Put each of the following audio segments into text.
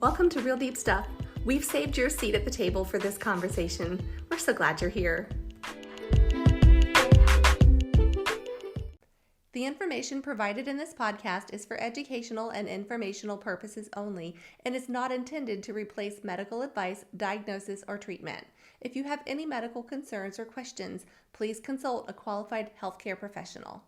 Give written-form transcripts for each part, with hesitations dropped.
Welcome to Real Deep Stuff. We've saved your seat at the table for this conversation. We're so glad you're here. The information provided in this podcast is for educational and informational purposes only and is not intended to replace medical advice, diagnosis, or treatment. If you have any medical concerns or questions, please consult a qualified healthcare professional.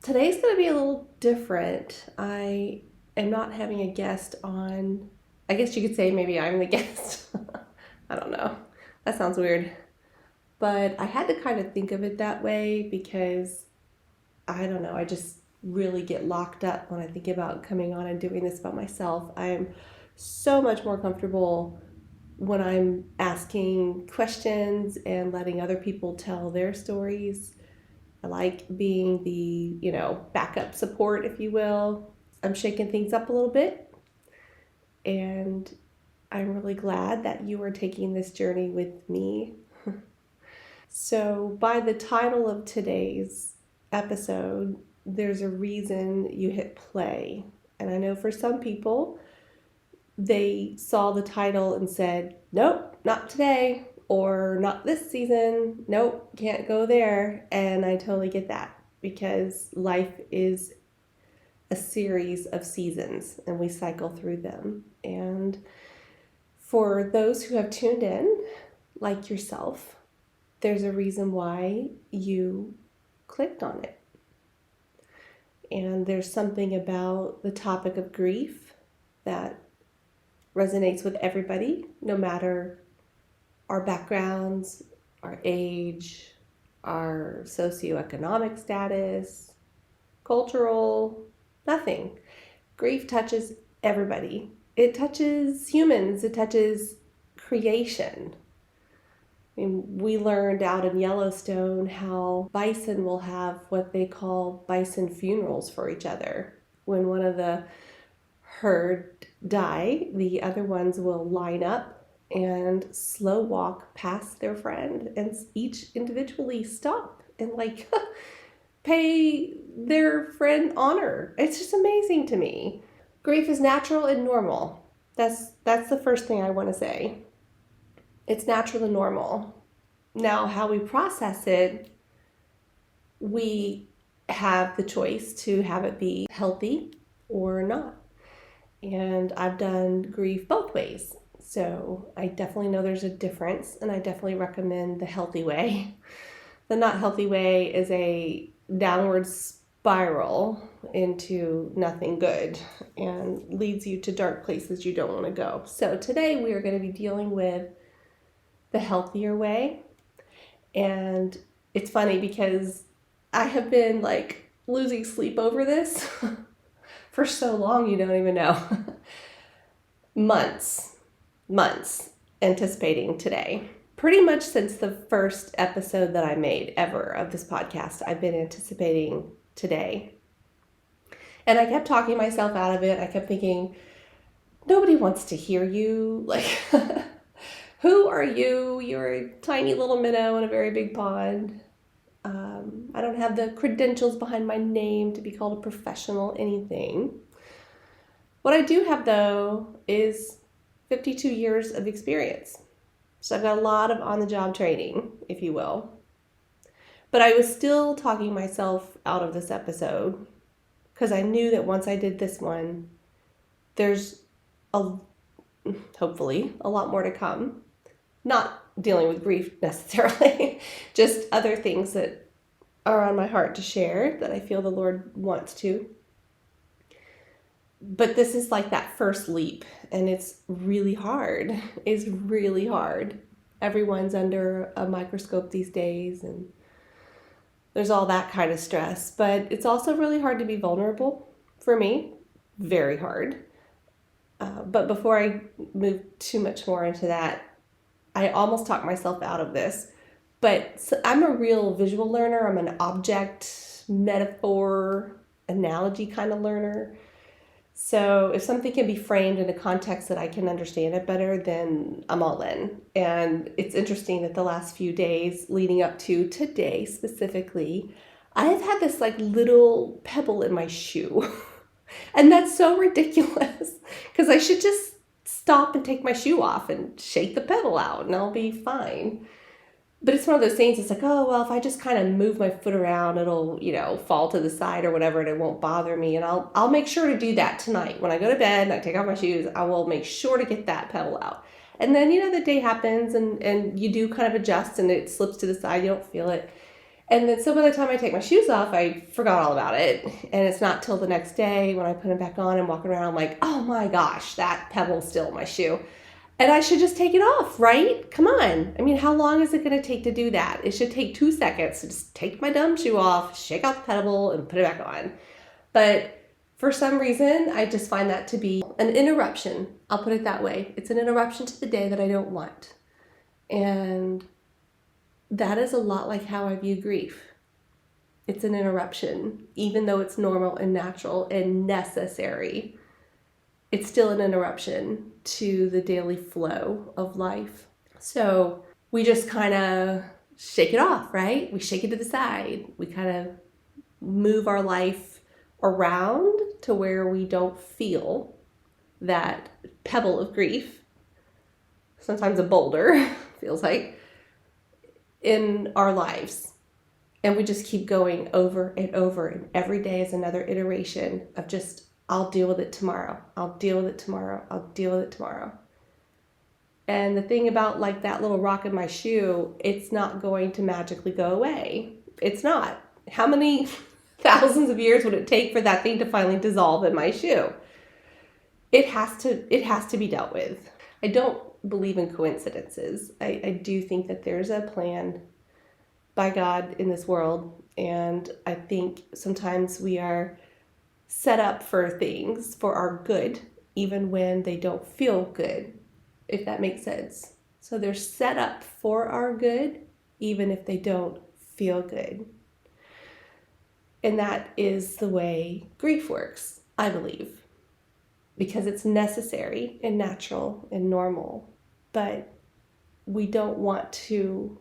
Today's going to be a little different. I am not having a guest on. I guess you could say maybe I'm the guest. I don't know. That sounds weird. But I had to kind of think of it that way because, I don't know, I just really get locked up when I think about coming on and doing this by myself. I'm so much more comfortable when I'm asking questions and letting other people tell their stories. I like being the, backup support, if you will. I'm shaking things up a little bit. And I'm really glad that you are taking this journey with me. So by the title of today's episode, there's a reason you hit play. And I know for some people, they saw the title and said, nope, not today, or not this season, nope, can't go there. And I totally get that because life is a series of seasons and we cycle through them. And for those who have tuned in, like yourself, there's a reason why you clicked on it. And there's something about the topic of grief that resonates with everybody, no matter our backgrounds, our age, our socioeconomic status, cultural, nothing. Grief touches everybody. It touches humans. It touches creation. I mean, we learned out in Yellowstone how bison will have what they call bison funerals for each other. When one of the herd die, the other ones will line up and slow walk past their friend and each individually stop and pay their friend honor. It's just amazing to me. Grief is natural and normal. That's the first thing I want to say. It's natural and normal. Now, how we process it, we have the choice to have it be healthy or not. And I've done grief both ways. So I definitely know there's a difference, and I definitely recommend the healthy way. The not healthy way is a downward spiral into nothing good and leads you to dark places you don't want to go. So today we are going to be dealing with the healthier way. And it's funny because I have been losing sleep over this for so long you don't even know. Months anticipating today. Pretty much since the first episode that I made ever of this podcast, I've been anticipating today. And I kept talking myself out of it. I kept thinking, nobody wants to hear you. Who are you? You're a tiny little minnow in a very big pond. I don't have the credentials behind my name to be called a professional anything. What I do have, though, is 52 years of experience. So I've got a lot of on-the-job training, if you will. But I was still talking myself out of this episode because I knew that once I did this one, there's hopefully a lot more to come. Not dealing with grief necessarily, just other things that are on my heart to share that I feel the Lord wants to. But this is like that first leap, and it's really hard. It's really hard. Everyone's under a microscope these days, and there's all that kind of stress. But it's also really hard to be vulnerable for me. Very hard. But before I move too much more into that, I almost talked myself out of this. But I'm a real visual learner. I'm an object, metaphor, analogy kind of learner. So if something can be framed in a context that I can understand it better, then I'm all in. And it's interesting that the last few days leading up to today specifically, I've had this little pebble in my shoe. And that's so ridiculous because I should just stop stop and take my shoe off and shake the pedal out and I'll be fine. But it's one of those things, it's like, oh, well, if I just kind of move my foot around, it'll, fall to the side or whatever, and it won't bother me. And I'll make sure to do that tonight. When I go to bed and I take off my shoes, I will make sure to get that pedal out. And then, the day happens and you do kind of adjust and it slips to the side, you don't feel it. And then so by the time I take my shoes off, I forgot all about it. And it's not till the next day when I put them back on and walk around, I'm like, oh my gosh, that pedal's still in my shoe. And I should just take it off, right? Come on. I mean, how long is it going to take to do that? It should take 2 seconds to just take my dumb shoe off, shake out the pedal, and put it back on. But for some reason, I just find that to be an interruption. I'll put it that way. It's an interruption to the day that I don't want. And that is a lot like how I view grief. It's an interruption, even though it's normal and natural and necessary. It's still an interruption to the daily flow of life. So we just kind of shake it off, right? We shake it to the side. We kind of move our life around to where we don't feel that pebble of grief, sometimes a boulder, feels like, in our lives. And we just keep going over and over, and every day is another iteration of just, I'll deal with it tomorrow. I'll deal with it tomorrow. I'll deal with it tomorrow. And the thing about like that little rock in my shoe, it's not going to magically go away. It's not. How many thousands of years would it take for that thing to finally dissolve in my shoe? It has to be dealt with. I don't believe in coincidences. I do think that there's a plan by God in this world. And I think sometimes we are set up for things for our good, even when they don't feel good, if that makes sense. So they're set up for our good, even if they don't feel good. And that is the way grief works, I believe, because it's necessary and natural and normal, but we don't want to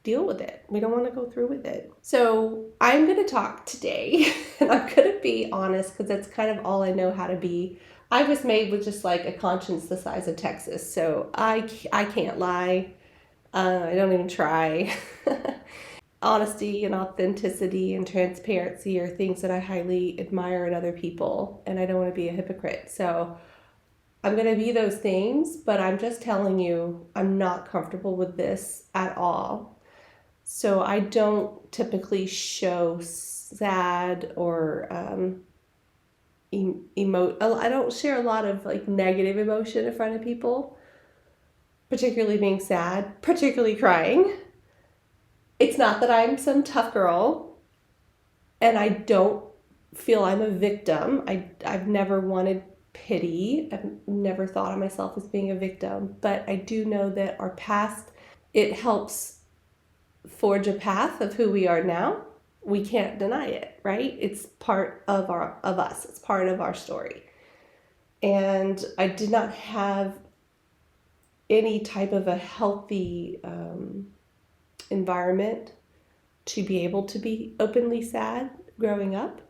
deal with it. We don't want to go through with it. So I'm going to talk today, and I'm going to be honest because that's kind of all I know how to be. I was made with just like a conscience the size of Texas, so I can't lie. I don't even try. Honesty and authenticity and transparency are things that I highly admire in other people, and I don't want to be a hypocrite. So I'm going to be those things, but I'm just telling you, I'm not comfortable with this at all. So I don't typically show sad or I don't share a lot of like negative emotion in front of people, particularly being sad, particularly crying. It's not that I'm some tough girl, and I don't feel I'm a victim. I've never wanted pity. I've never thought of myself as being a victim, but I do know that our past, it helps forge a path of who we are now. We can't deny it, right? It's part of us. It's part of our story. And I did not have any type of a healthy environment to be able to be openly sad growing up.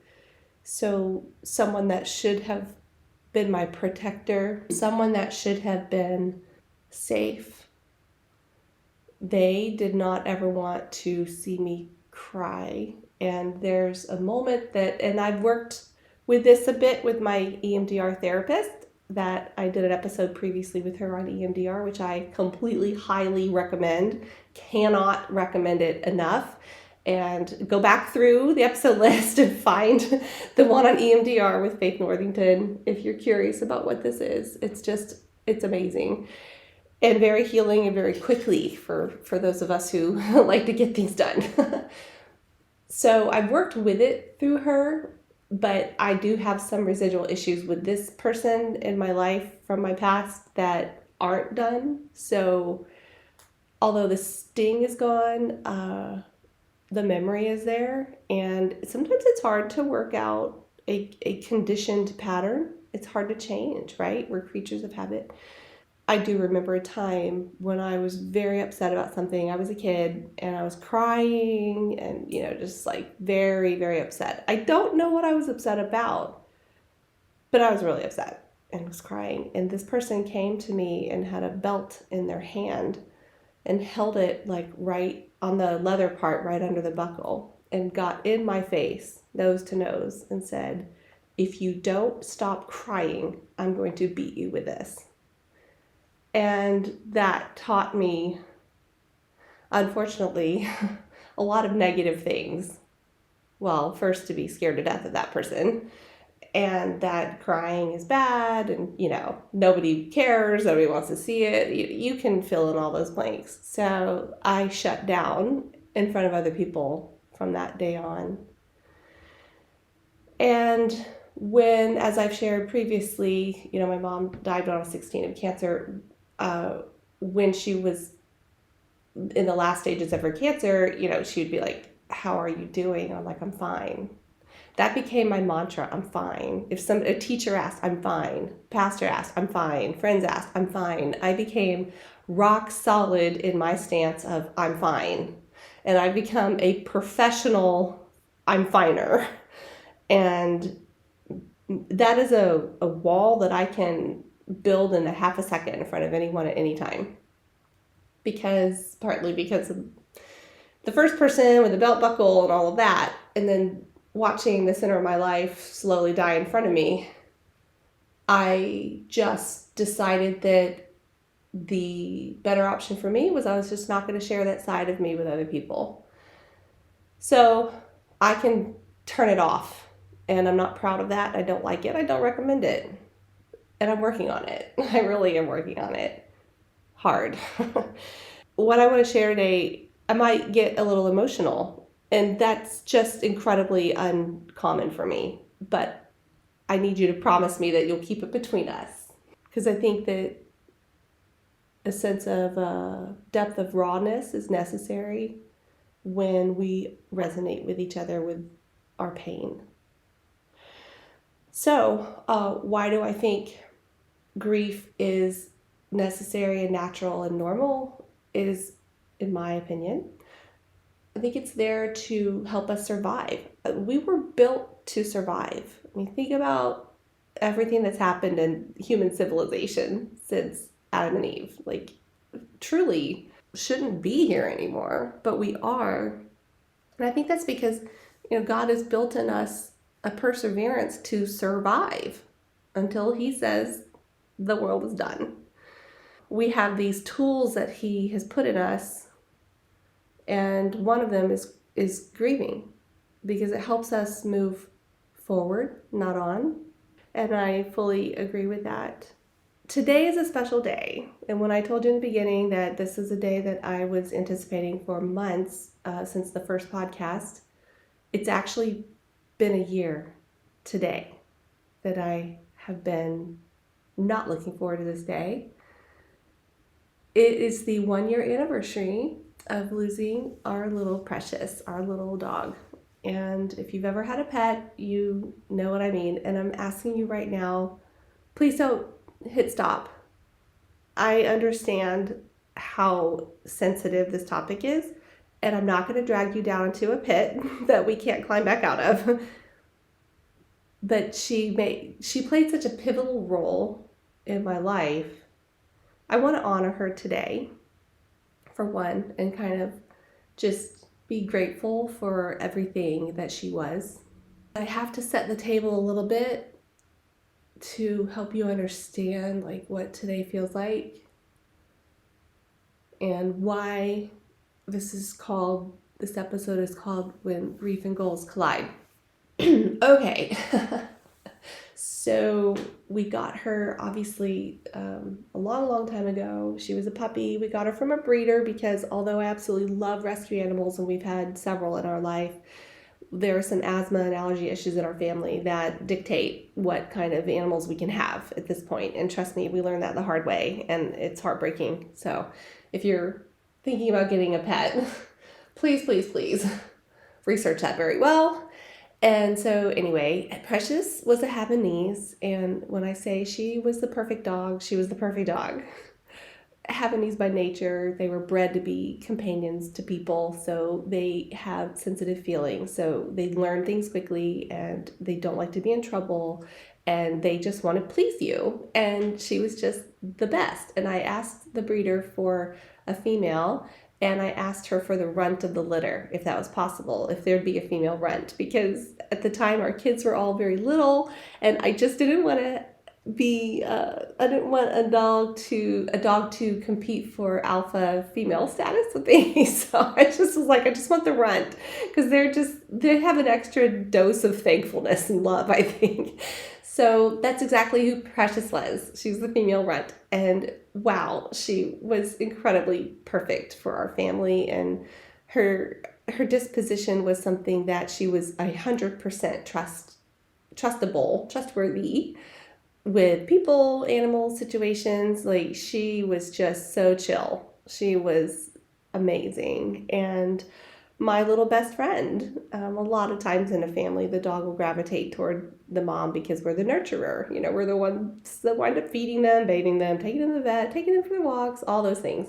So someone that should have been my protector, someone that should have been safe, they did not ever want to see me cry. And there's a moment that, and I've worked with this a bit with my EMDR therapist, that I did an episode previously with her on EMDR, which I completely highly recommend. Cannot recommend it enough. And go back through the episode list and find the one on EMDR with Faith Northington if you're curious about what this is. It's amazing. And very healing and very quickly for those of us who like to get things done. So I've worked with it through her, but I do have some residual issues with this person in my life from my past that aren't done. So although the sting is gone, the memory is there. And sometimes it's hard to work out a conditioned pattern. It's hard to change, right? We're creatures of habit. I do remember a time when I was very upset about something. I was a kid and I was crying and, just like very, very upset. I don't know what I was upset about, but I was really upset. and was crying. And this person came to me and had a belt in their hand and held it like right on the leather part, right under the buckle, and got in my face, nose to nose, and said, "If you don't stop crying, I'm going to beat you with this." And that taught me, unfortunately, a lot of negative things. Well, first, to be scared to death of that person, and that crying is bad, and nobody cares, nobody wants to see it. You can fill in all those blanks. So I shut down in front of other people from that day on. And when, as I've shared previously, my mom died when I was 16 of cancer. When she was in the last stages of her cancer, she would be like, "How are you doing?" I'm like, "I'm fine." That became my mantra. I'm fine. If a teacher asked, I'm fine. Pastor asked, I'm fine. Friends asked, I'm fine. I became rock solid in my stance of I'm fine. And I've become a professional I'm finer. And that is a wall that I can build in a half a second in front of anyone at any time. Partly because of the first person with the belt buckle and all of that. And then watching the center of my life slowly die in front of me, I just decided that the better option for me was I was just not going to share that side of me with other people. So I can turn it off, and I'm not proud of that. I don't like it. I don't recommend it. And I'm working on it. I really am working on it hard. What I want to share today, I might get a little emotional. And that's just incredibly uncommon for me. But I need you to promise me that you'll keep it between us. Because I think that a sense of depth of rawness is necessary when we resonate with each other with our pain. So, why do I think grief is necessary and natural and normal? Is, in my opinion, I think it's there to help us survive. We were built to survive. I mean, think about everything that's happened in human civilization since Adam and Eve. Like, truly shouldn't be here anymore, but we are. And I think that's because, God has built in us a perseverance to survive until He says the world is done. We have these tools that He has put in us, and one of them is grieving, because it helps us move forward, not on. And I fully agree with that. Today is a special day. And when I told you in the beginning that this is a day that I was anticipating for months since the first podcast, it's actually been a year today that I have been not looking forward to this day. It is the 1-year anniversary of losing our little precious, our little dog. And if you've ever had a pet, you know what I mean. And I'm asking you right now, please don't hit stop. I understand how sensitive this topic is, and I'm not going to drag you down into a pit that we can't climb back out of. But she played such a pivotal role in my life. I want to honor her today, for one, and kind of just be grateful for everything that she was. I have to set the table a little bit to help you understand what today feels like and why this episode is called When Grief and Goals Collide. Okay. So we got her obviously a long time ago. She was a puppy. We got her from a breeder because although I absolutely love rescue animals and we've had several in our life, there are some asthma and allergy issues in our family that dictate what kind of animals we can have at this point. And trust me, we learned that the hard way, and it's heartbreaking. So if you're thinking about getting a pet, please research that very well. And so anyway, Precious was a Havanese, and when I say she was the perfect dog, she was the perfect dog. Havanese by nature, they were bred to be companions to people, so they have sensitive feelings, so they learn things quickly, and they don't like to be in trouble, and they just want to please you. And she was just the best. And I asked the breeder for a female, and I asked her for the runt of the litter, if that was possible, if there'd be a female runt, because at the time our kids were all very little, and I just didn't want to I didn't want a dog to compete for alpha female status with me. So I just was like, I just want the runt, because they have an extra dose of thankfulness and love, I think. So that's exactly who Precious was. She was the female runt, and wow, she was incredibly perfect for our family, and her disposition was something that she was 100% trustworthy with people, animals, situations. Like, she was just so chill. She was amazing. And my little best friend, a lot of times in a family, the dog will gravitate toward the mom because we're the nurturer. You know, we're the ones that wind up feeding them, bathing them, taking them to the vet, taking them for walks, all those things.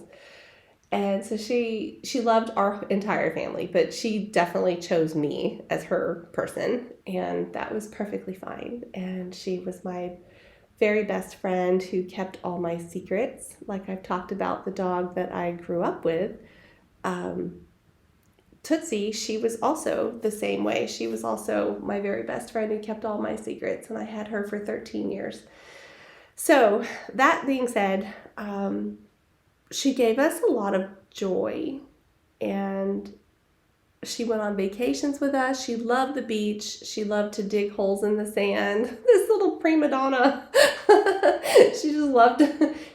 And so she loved our entire family, but she definitely chose me as her person, and that was perfectly fine. And she was my very best friend who kept all my secrets. Like I've talked about the dog that I grew up with, Tootsie, she was also the same way. She was also my very best friend who kept all my secrets, and I had her for 13 years. So that being said, she gave us a lot of joy, and she went on vacations with us. She loved the beach. She loved to dig holes in the sand. This little prima donna. She just loved,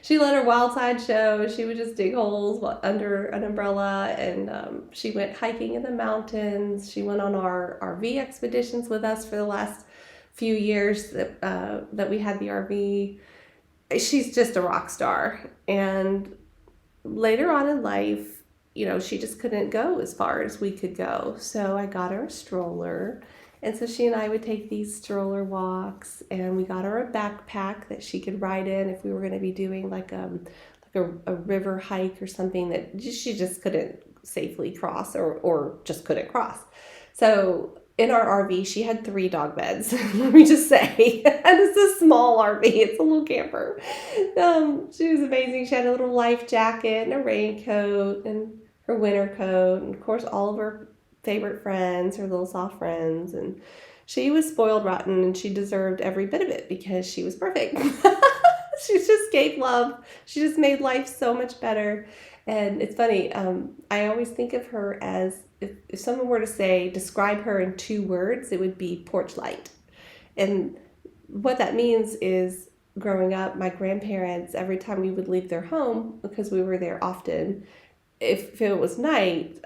she let her wild side show. She would just dig holes under an umbrella, and she went hiking in the mountains. She went on our RV expeditions with us for the last few years that we had the RV. She's just a rock star. And later on in life, you know, she just couldn't go as far as we could go. So I got her a stroller. And so she and I would take these stroller walks, and we got her a backpack that she could ride in if we were going to be doing like a river hike or something that she just couldn't safely cross or just couldn't cross. So in our RV, she had 3 dog beds, let me just say. And it's a small RV. It's a little camper. She was amazing. She had a little life jacket and a raincoat and her winter coat, and of course all of her favorite friends, her little soft friends. And she was spoiled rotten, and she deserved every bit of it because she was perfect. She just gave love. She just made life so much better. And it's funny, I always think of her as, if someone were to describe her in 2 words, it would be porch light. And what that means is, growing up, my grandparents, every time we would leave their home, because we were there often, if it was night,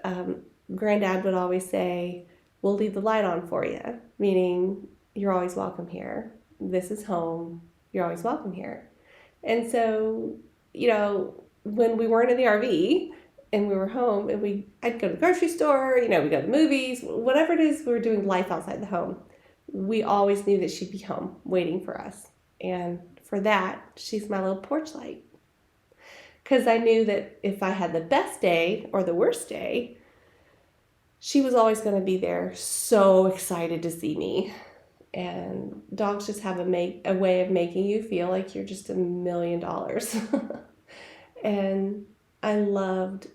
Granddad would always say, "We'll leave the light on for you," meaning you're always welcome here. This is home. You're always welcome here. And so, you know, when we weren't in the RV and we were home, and I'd go to the grocery store, you know, we go to the movies, whatever it is, we were doing life outside the home. We always knew that she'd be home waiting for us. And for that, she's my little porch light. Because I knew that if I had the best day or the worst day, she was always going to be there, so excited to see me. And dogs just have a way of making you feel like you're just $1 million. And I loved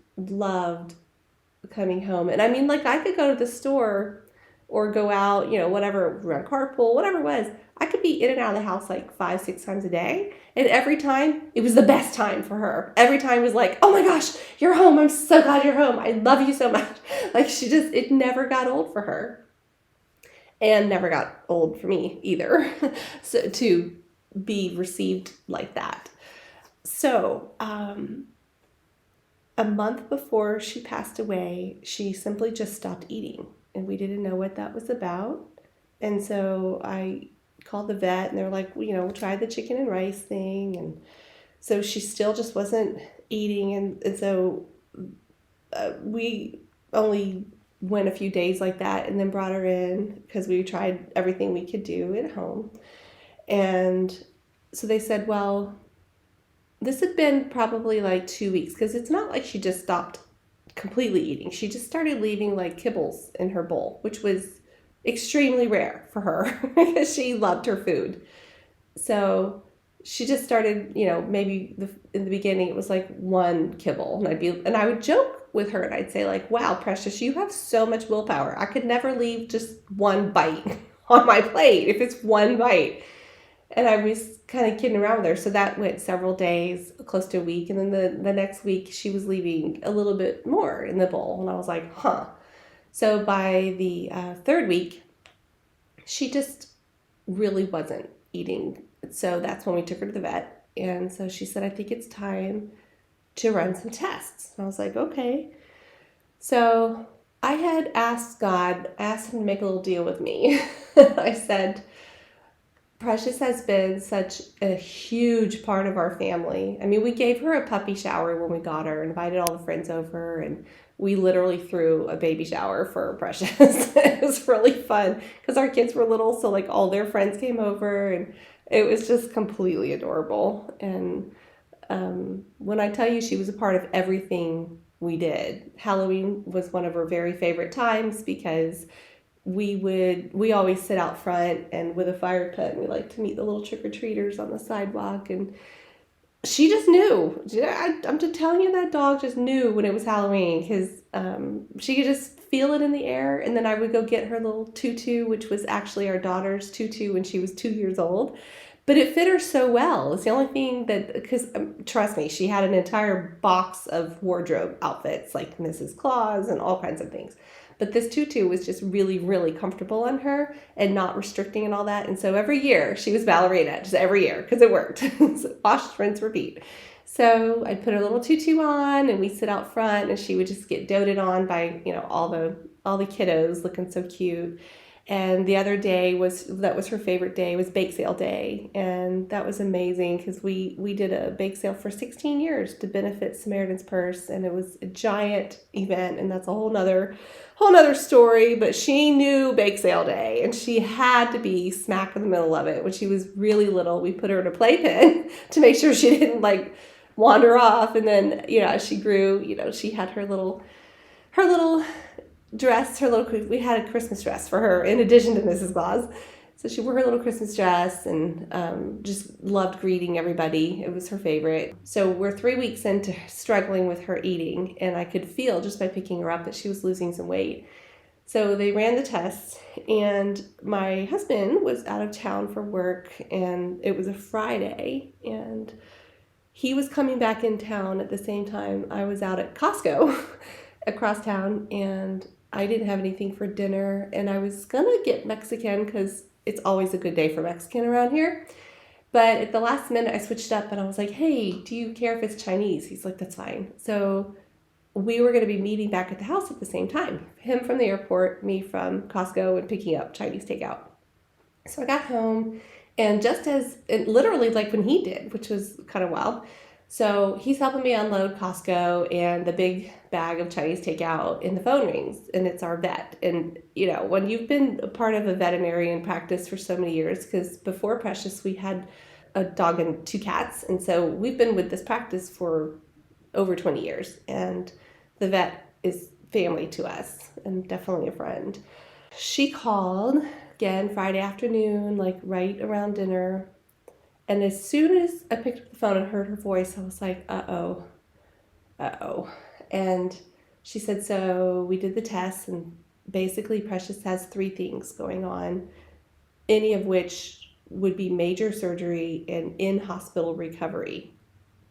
coming home. And I mean, like, I could go to the store or go out, you know, whatever, run carpool, whatever it was. I could be in and out of the house like 5-6 times a day. And every time, it was the best time for her. Every time was like, "Oh my gosh, you're home. I'm so glad you're home. I love you so much." Like, it never got old for her. And never got old for me either. So to be received like that. So, a month before she passed away, she simply just stopped eating. And we didn't know what that was about. And so I called the vet, and they're like, "You know, we'll try the chicken and rice thing." And so she still just wasn't eating. And so we only went a few days like that, and then brought her in because we tried everything we could do at home. And so they said, well, this had been probably like 2 weeks, because it's not like she just stopped completely eating. She just started leaving like kibbles in her bowl, which was extremely rare for her because she loved her food. So she just started, maybe in the beginning it was like one kibble, and I would joke with her and I'd say like, wow, Precious, you have so much willpower. I could never leave just one bite on my plate if it's one bite. And I was kind of kidding around with her. So that went several days, close to a week. And then the next week she was leaving a little bit more in the bowl. And I was like, huh. So by the third week, she just really wasn't eating. So that's when we took her to the vet. And so she said, I think it's time to run some tests. And I was like, okay. So I had asked him to make a little deal with me. I said, Precious has been such a huge part of our family. I mean, we gave her a puppy shower when we got her, invited all the friends over, and we literally threw a baby shower for Precious. It was really fun because our kids were little, so like all their friends came over, and it was just completely adorable. And when I tell you she was a part of everything we did, Halloween was one of her very favorite times because we always sit out front and with a fire pit, and we like to meet the little trick-or-treaters on the sidewalk, and she just knew. I'm just telling you, that dog just knew when it was Halloween because she could just feel it in the air. And then I would go get her little tutu, which was actually our daughter's tutu when she was 2 years old. But it fit her so well. It's the only thing that, because trust me, she had an entire box of wardrobe outfits like Mrs. Claus and all kinds of things. But this tutu was just really, really comfortable on her and not restricting and all that. And so every year she was ballerina, just every year, because it worked. So wash, rinse, repeat. So I'd put her little tutu on and we'd sit out front and she would just get doted on by, all the kiddos looking so cute. And the other day that was her favorite day, was bake sale day. And that was amazing because we did a bake sale for 16 years to benefit Samaritan's Purse. And it was a giant event. And that's a whole nother story. But she knew bake sale day and she had to be smack in the middle of it. When she was really little, we put her in a playpen to make sure she didn't like wander off. And then, as she grew, she had her little dress, we had a Christmas dress for her in addition to Mrs. Claus. So she wore her little Christmas dress and just loved greeting everybody. It was her favorite. So we're 3 weeks into struggling with her eating, and I could feel just by picking her up that she was losing some weight. So they ran the tests, and my husband was out of town for work, and it was a Friday, and he was coming back in town at the same time I was out at Costco across town, and I didn't have anything for dinner, and I was gonna get Mexican because it's always a good day for Mexican around here. But at the last minute, I switched up and I was like, hey, do you care if it's Chinese? He's like, that's fine. So we were gonna be meeting back at the house at the same time. Him from the airport, me from Costco, and picking up Chinese takeout. So I got home, and literally like when he did, which was kind of wild. So he's helping me unload Costco and the big bag of Chinese takeout, and the phone rings, and it's our vet. And, when you've been a part of a veterinarian practice for so many years, because before Precious, we had a dog and 2 cats. And so we've been with this practice for over 20 years. And the vet is family to us and definitely a friend. She called again Friday afternoon, like right around dinner. And as soon as I picked up the phone and heard her voice, I was like, uh-oh. And she said, so we did the tests, and basically Precious has 3 things going on, any of which would be major surgery and in-hospital recovery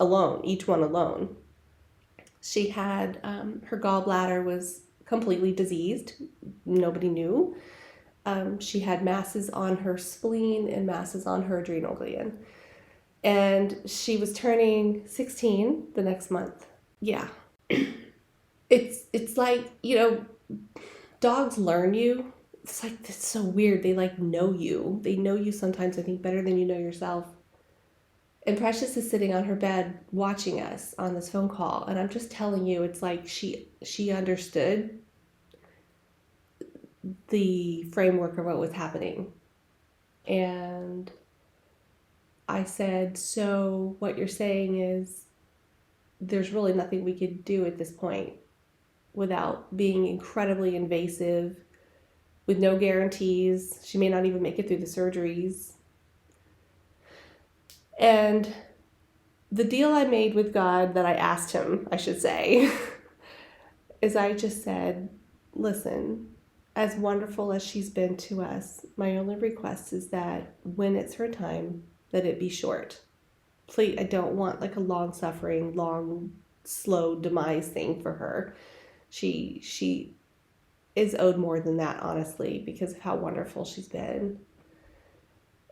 alone, each one alone. She had, her gallbladder was completely diseased. Nobody knew. She had masses on her spleen and masses on her adrenal gland. And she was turning 16 the next month. Yeah. It's like, dogs learn you. It's like, it's so weird. They like know you. They know you sometimes, I think, better than you know yourself. And Precious is sitting on her bed watching us on this phone call. And I'm just telling you, it's like she understood the framework of what was happening. And I said, so what you're saying is there's really nothing we could do at this point without being incredibly invasive, with no guarantees. She may not even make it through the surgeries. And the deal I made with God, that I asked him, I should say, is I just said, listen, as wonderful as she's been to us, my only request is that when it's her time, that it be short. Please, I don't want like a long suffering, long, slow demise thing for her. She is owed more than that, honestly, because of how wonderful she's been.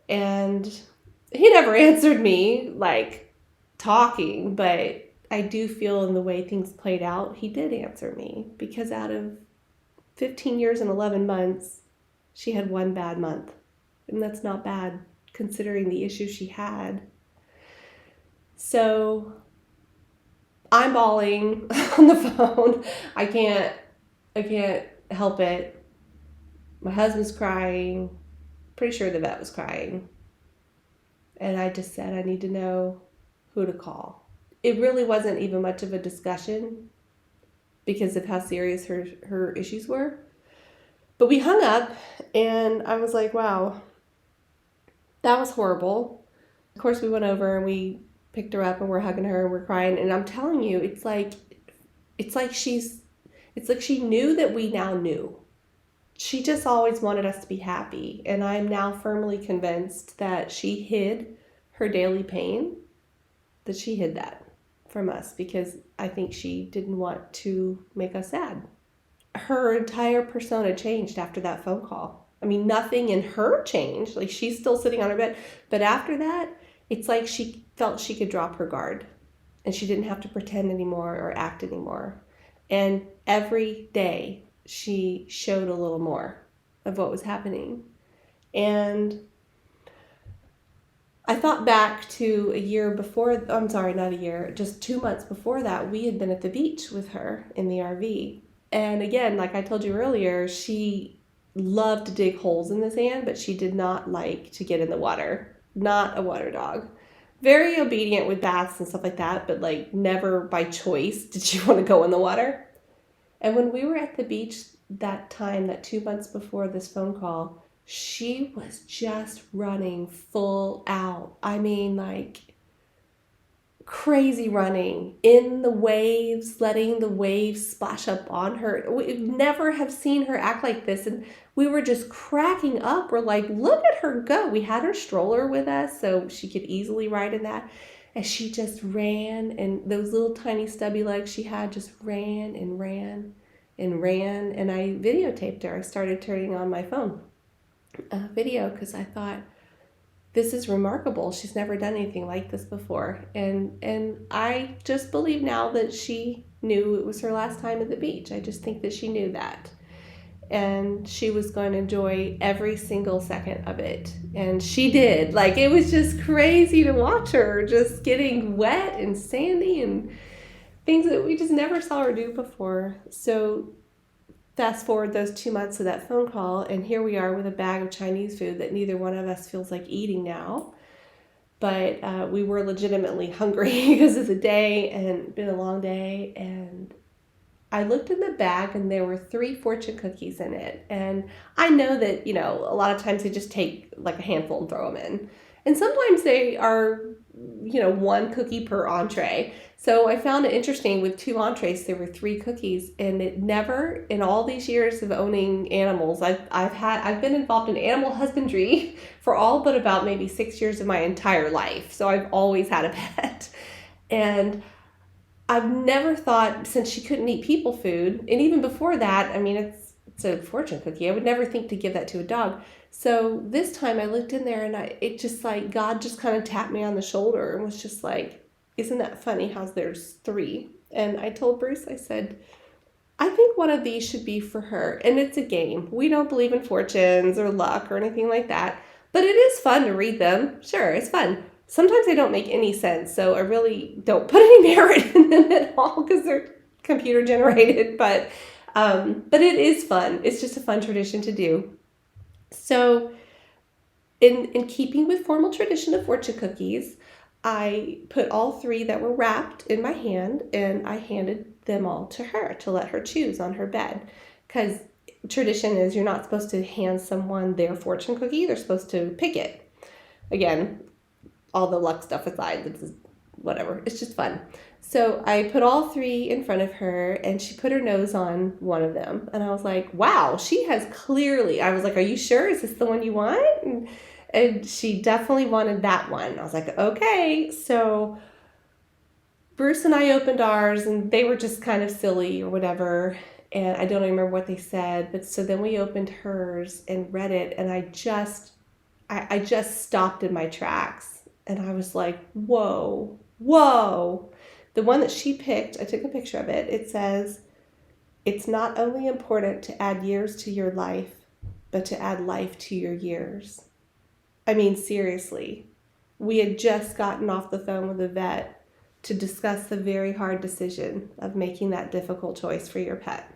And he never answered me like talking, but I do feel in the way things played out, he did answer me, because out of 15 years and 11 months, she had one bad month. And that's not bad considering the issues she had. So I'm bawling on the phone. I can't help it. My husband's crying. Pretty sure the vet was crying. And I just said, I need to know who to call. It really wasn't even much of a discussion because of how serious her issues were. But we hung up, and I was like, wow, that was horrible. Of course, we went over and we picked her up and we're hugging her and we're crying. And I'm telling you, it's like she knew that we now knew. She just always wanted us to be happy. And I'm now firmly convinced that she hid her daily pain, that she hid that from us because I think she didn't want to make us sad. Her entire persona changed after that phone call. I mean, nothing in her changed. Like, she's still sitting on her bed. But after that, it's like she felt she could drop her guard and she didn't have to pretend anymore or act anymore. And every day she showed a little more of what was happening. And I thought back to a year before, I'm sorry, not a year, just 2 months before that, we had been at the beach with her in the RV. And again, like I told you earlier, she loved to dig holes in the sand, but she did not like to get in the water. Not a water dog. Very obedient with baths and stuff like that, but like never by choice did she want to go in the water. And when we were at the beach that time, that 2 months before this phone call, she was just running full out. I mean, like crazy running in the waves, letting the waves splash up on her. We never have seen her act like this. And we were just cracking up. We're like, look at her go. We had her stroller with us so she could easily ride in that. And she just ran, and those little tiny stubby legs she had just ran and ran and ran. And I videotaped her. I started turning on my phone video because I thought, this is remarkable. She's never done anything like this before. And I just believe now that she knew it was her last time at the beach. I just think that she knew that. And she was going to enjoy every single second of it. And she did. Like, it was just crazy to watch her just getting wet and sandy and things that we just never saw her do before. So fast forward those 2 months of that phone call, and here we are with a bag of Chinese food that neither one of us feels like eating now. But we were legitimately hungry because of the day, and been a long day. And I looked in the bag, and there were 3 fortune cookies in it. And I know that, a lot of times they just take like a handful and throw them in. And sometimes they are, 1 cookie per entree. So I found it interesting with 2 entrees, there were 3 cookies, and it never, in all these years of owning animals, I've been involved in animal husbandry for all but about maybe 6 years of my entire life. So I've always had a pet. And I've never thought, since she couldn't eat people food, and even before that, I mean, it's a fortune cookie. I would never think to give that to a dog. So this time I looked in there, and it just like, God just kind of tapped me on the shoulder and was just like, isn't that funny how there's 3? And I told Bruce, I said, I think one of these should be for her. And it's a game. We don't believe in fortunes or luck or anything like that. But it is fun to read them. Sure, it's fun. Sometimes they don't make any sense. So I really don't put any merit in them at all because they're computer generated. But it is fun. It's just a fun tradition to do. So in keeping with formal tradition of fortune cookies, I put all 3 that were wrapped in my hand, and I handed them all to her to let her choose on her bed. Because tradition is you're not supposed to hand someone their fortune cookie. They're supposed to pick it. Again, all the luck stuff aside, this is whatever. It's just fun. So I put all three in front of her, and she put her nose on one of them. And I was like, wow, she has clearly, I was like, are you sure? Is this the one you want? And she definitely wanted that one. I was like, okay. So Bruce and I opened ours, and they were just kind of silly or whatever. And I don't remember what they said. But so then we opened hers and read it, and I just stopped in my tracks. And I was like, whoa, whoa. The one that she picked, I took a picture of it. It says, it's not only important to add years to your life, but to add life to your years. I mean, seriously. We had just gotten off the phone with a vet to discuss the very hard decision of making that difficult choice for your pet.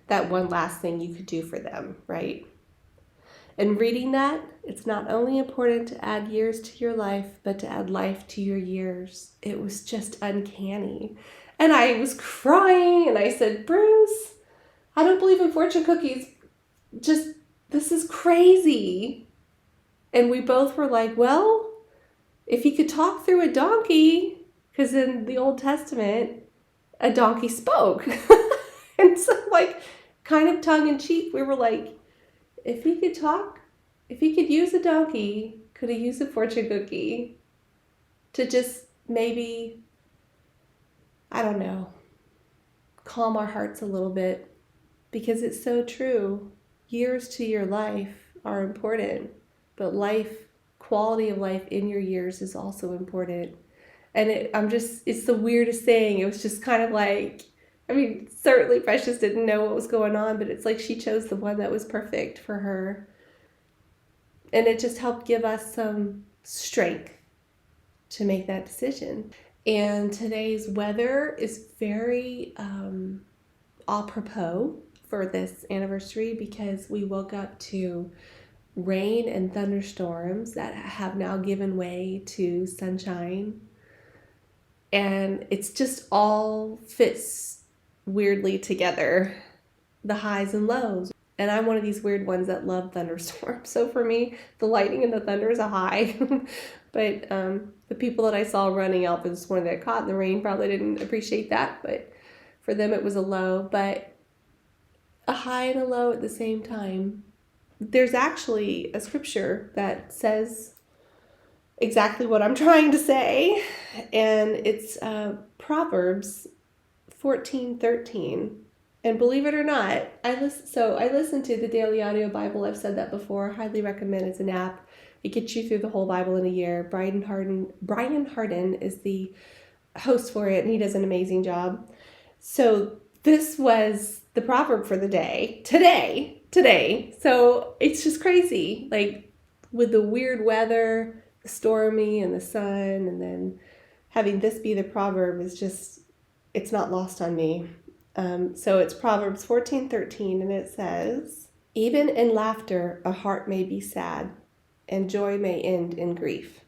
That one last thing you could do for them, right? And reading that, it's not only important to add years to your life, but to add life to your years. It was just uncanny. And I was crying, and I said, Bruce, I don't believe in fortune cookies. Just, this is crazy. And we both were like, well, if he could talk through a donkey, because in the Old Testament, a donkey spoke. And so, like, kind of tongue in cheek, we were like, if he could talk, if he could use a donkey, could he use a fortune cookie to just maybe, I don't know, calm our hearts a little bit? Because it's so true. Years to your life are important, but quality of life in your years is also important. And it's the weirdest thing. It was just kind of like, I mean, certainly Precious didn't know what was going on, but it's like she chose the one that was perfect for her. And it just helped give us some strength to make that decision. And today's weather is very apropos for this anniversary, because we woke up to rain and thunderstorms that have now given way to sunshine. And it's just all fits weirdly together, the highs and lows. And I'm one of these weird ones that love thunderstorms. So for me, the lightning and the thunder is a high. But the people that I saw running out this morning that got caught in the rain probably didn't appreciate that. But for them, it was a low. But a high and a low at the same time. There's actually a scripture that says exactly what I'm trying to say. And it's Proverbs 14:13. And believe it or not, I listen to the Daily Audio Bible. I've said that before. Highly recommend. It's an app. It gets you through the whole Bible in a year. Brian Harden is the host for it, and he does an amazing job. So this was the proverb for the day. Today. So it's just crazy. Like, with the weird weather, the stormy and the sun, and then having this be the proverb is just, it's not lost on me. So it's Proverbs 14:13, and it says, even in laughter, a heart may be sad, and joy may end in grief.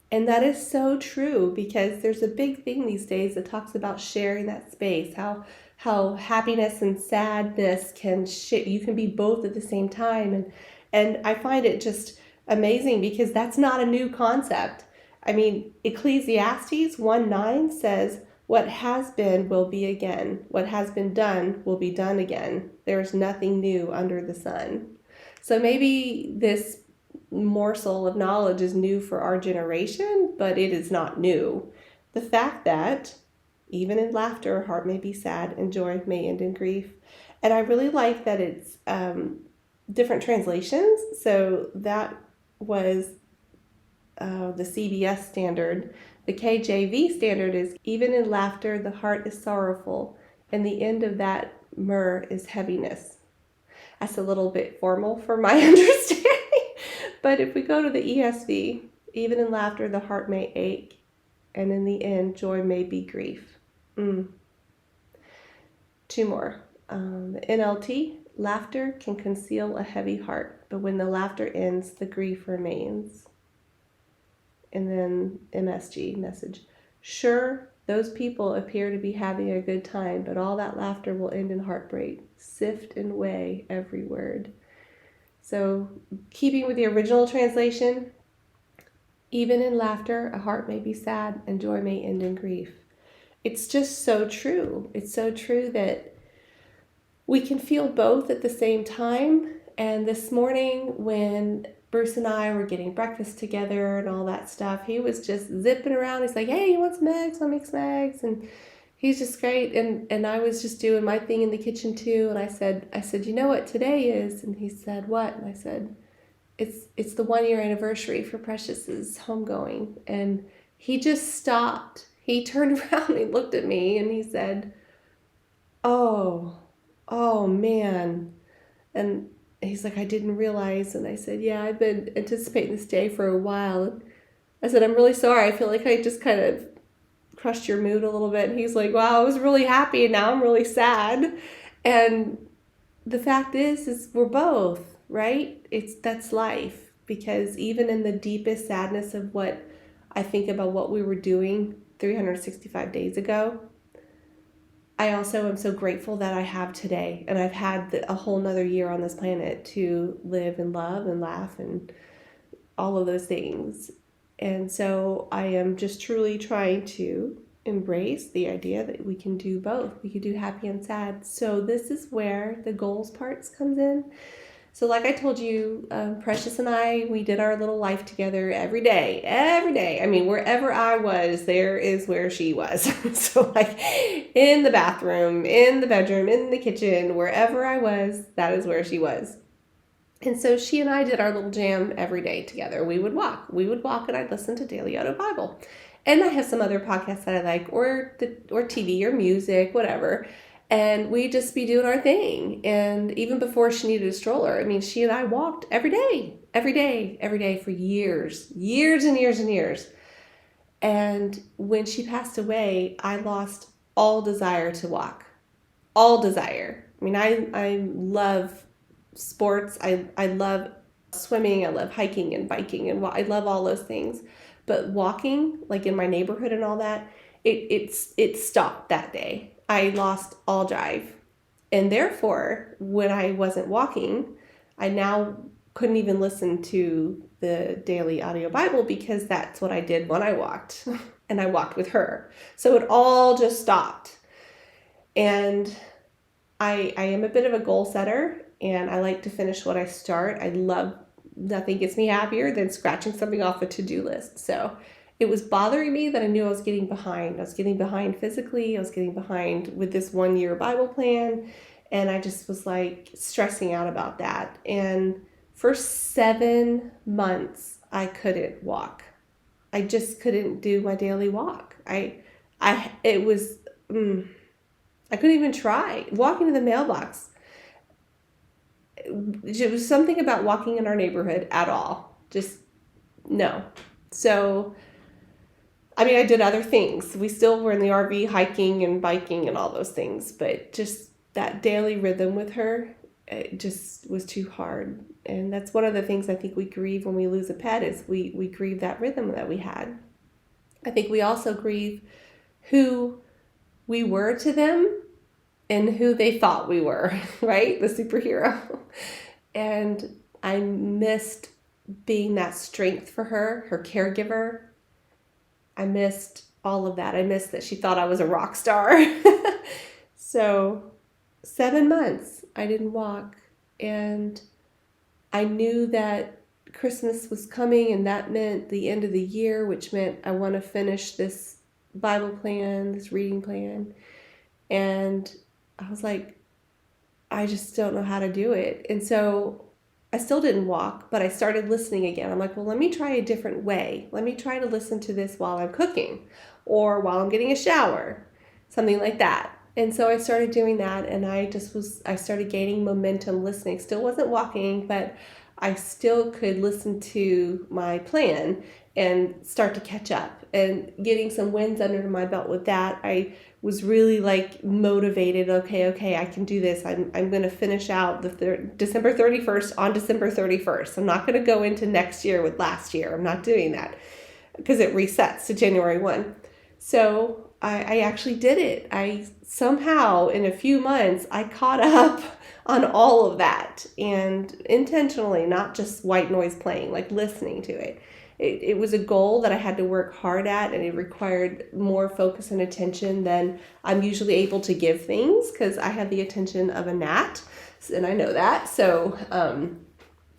And that is so true, because there's a big thing these days that talks about sharing that space, how happiness and sadness you can be both at the same time. And I find it just amazing, because that's not a new concept. I mean, Ecclesiastes 1:9 says, what has been will be again. What has been done will be done again. There is nothing new under the sun. So maybe this morsel of knowledge is new for our generation, but it is not new. The fact that even in laughter, a heart may be sad and joy may end in grief. And I really like that it's different translations. So that was the CBS standard. The KJV standard is, even in laughter, the heart is sorrowful, and the end of that myrrh is heaviness. That's a little bit formal for my understanding. But if we go to the ESV, even in laughter, the heart may ache, and in the end, joy may be grief. Two more. The NLT, laughter can conceal a heavy heart, but when the laughter ends, the grief remains. And then MSG message. Sure, those people appear to be having a good time, but all that laughter will end in heartbreak. Sift and weigh every word. So keeping with the original translation, even in laughter, a heart may be sad and joy may end in grief. It's just so true. It's so true that we can feel both at the same time. And this morning when Bruce and I were getting breakfast together and all that stuff, he was just zipping around. He's like, hey, you want some eggs? I'll make some eggs. And he's just great. And I was just doing my thing in the kitchen too. And I said, you know what today is? And he said, what? And I said, it's the 1 year anniversary for Precious's homegoing. And he just stopped. He turned around and he looked at me and he said, oh man. And he's like, I didn't realize. And I said, yeah, I've been anticipating this day for a while. I said, I'm really sorry. I feel like I just kind of crushed your mood a little bit. And he's like, wow, I was really happy and now I'm really sad. And the fact is we're both, right? That's life. Because even in the deepest sadness of what I think about what we were doing 365 days ago, I also am so grateful that I have today, and I've had a whole nother year on this planet to live and love and laugh and all of those things. And so I am just truly trying to embrace the idea that we can do both. We can do happy and sad. So this is where the goals parts comes in. So like I told you, Precious and I, we did our little life together every day. I mean, wherever I was, there is where she was. So like in the bathroom, in the bedroom, in the kitchen, wherever I was, that is where she was. And so she and I did our little jam every day together. We would walk and I'd listen to Daily Auto Bible. And I have some other podcasts that I like, or TV or music, whatever. And we'd just be doing our thing. And even before she needed a stroller, I mean, she and I walked every day for years and years. And when she passed away, I lost all desire to walk. All desire. I mean, I love sports. I love swimming. I love hiking and biking. And I love all those things. But walking, like in my neighborhood and all that, it stopped that day. I lost all drive. And therefore, when I wasn't walking, I now couldn't even listen to the daily audio Bible because that's what I did when I walked. And I walked with her. So it all just stopped. And I am a bit of a goal setter, and I like to finish what I start. Nothing gets me happier than scratching something off a to-do list. So it was bothering me that I knew I was getting behind. I was getting behind physically. I was getting behind with this 1 year Bible plan. And I just was like stressing out about that. And for 7 months, I couldn't walk. I just couldn't do my daily walk. I couldn't even try. Walking to the mailbox. It was something about walking in our neighborhood at all. Just no. So I mean, I did other things. We still were in the RV hiking and biking and all those things, but just that daily rhythm with her, it just was too hard. And that's one of the things I think we grieve when we lose a pet is we grieve that rhythm that we had. I think we also grieve who we were to them and who they thought we were, right? The superhero. And I missed being that strength for her caregiver. I missed all of that. I missed that she thought I was a rock star. So 7 months I didn't walk, and I knew that Christmas was coming, and that meant the end of the year, which meant I want to finish this Bible plan, this reading plan. And I was like, I just don't know how to do it. And so I still didn't walk, but I started listening again. I'm like, well, let me try a different way. Let me try to listen to this while I'm cooking or while I'm getting a shower, something like that. And so I started doing that, and I started gaining momentum listening. Still wasn't walking, but I still could listen to my plan and start to catch up, and getting some wins under my belt with that. I was really like motivated. Okay, I can do this. I'm going to finish out December 31st on December 31st. I'm not going to go into next year with last year. I'm not doing that because it resets to January 1. So I actually did it. I somehow, in a few months, I caught up on all of that, and intentionally, not just white noise playing, like listening to it. It was a goal that I had to work hard at, and it required more focus and attention than I'm usually able to give things, because I have the attention of a gnat, and I know that. So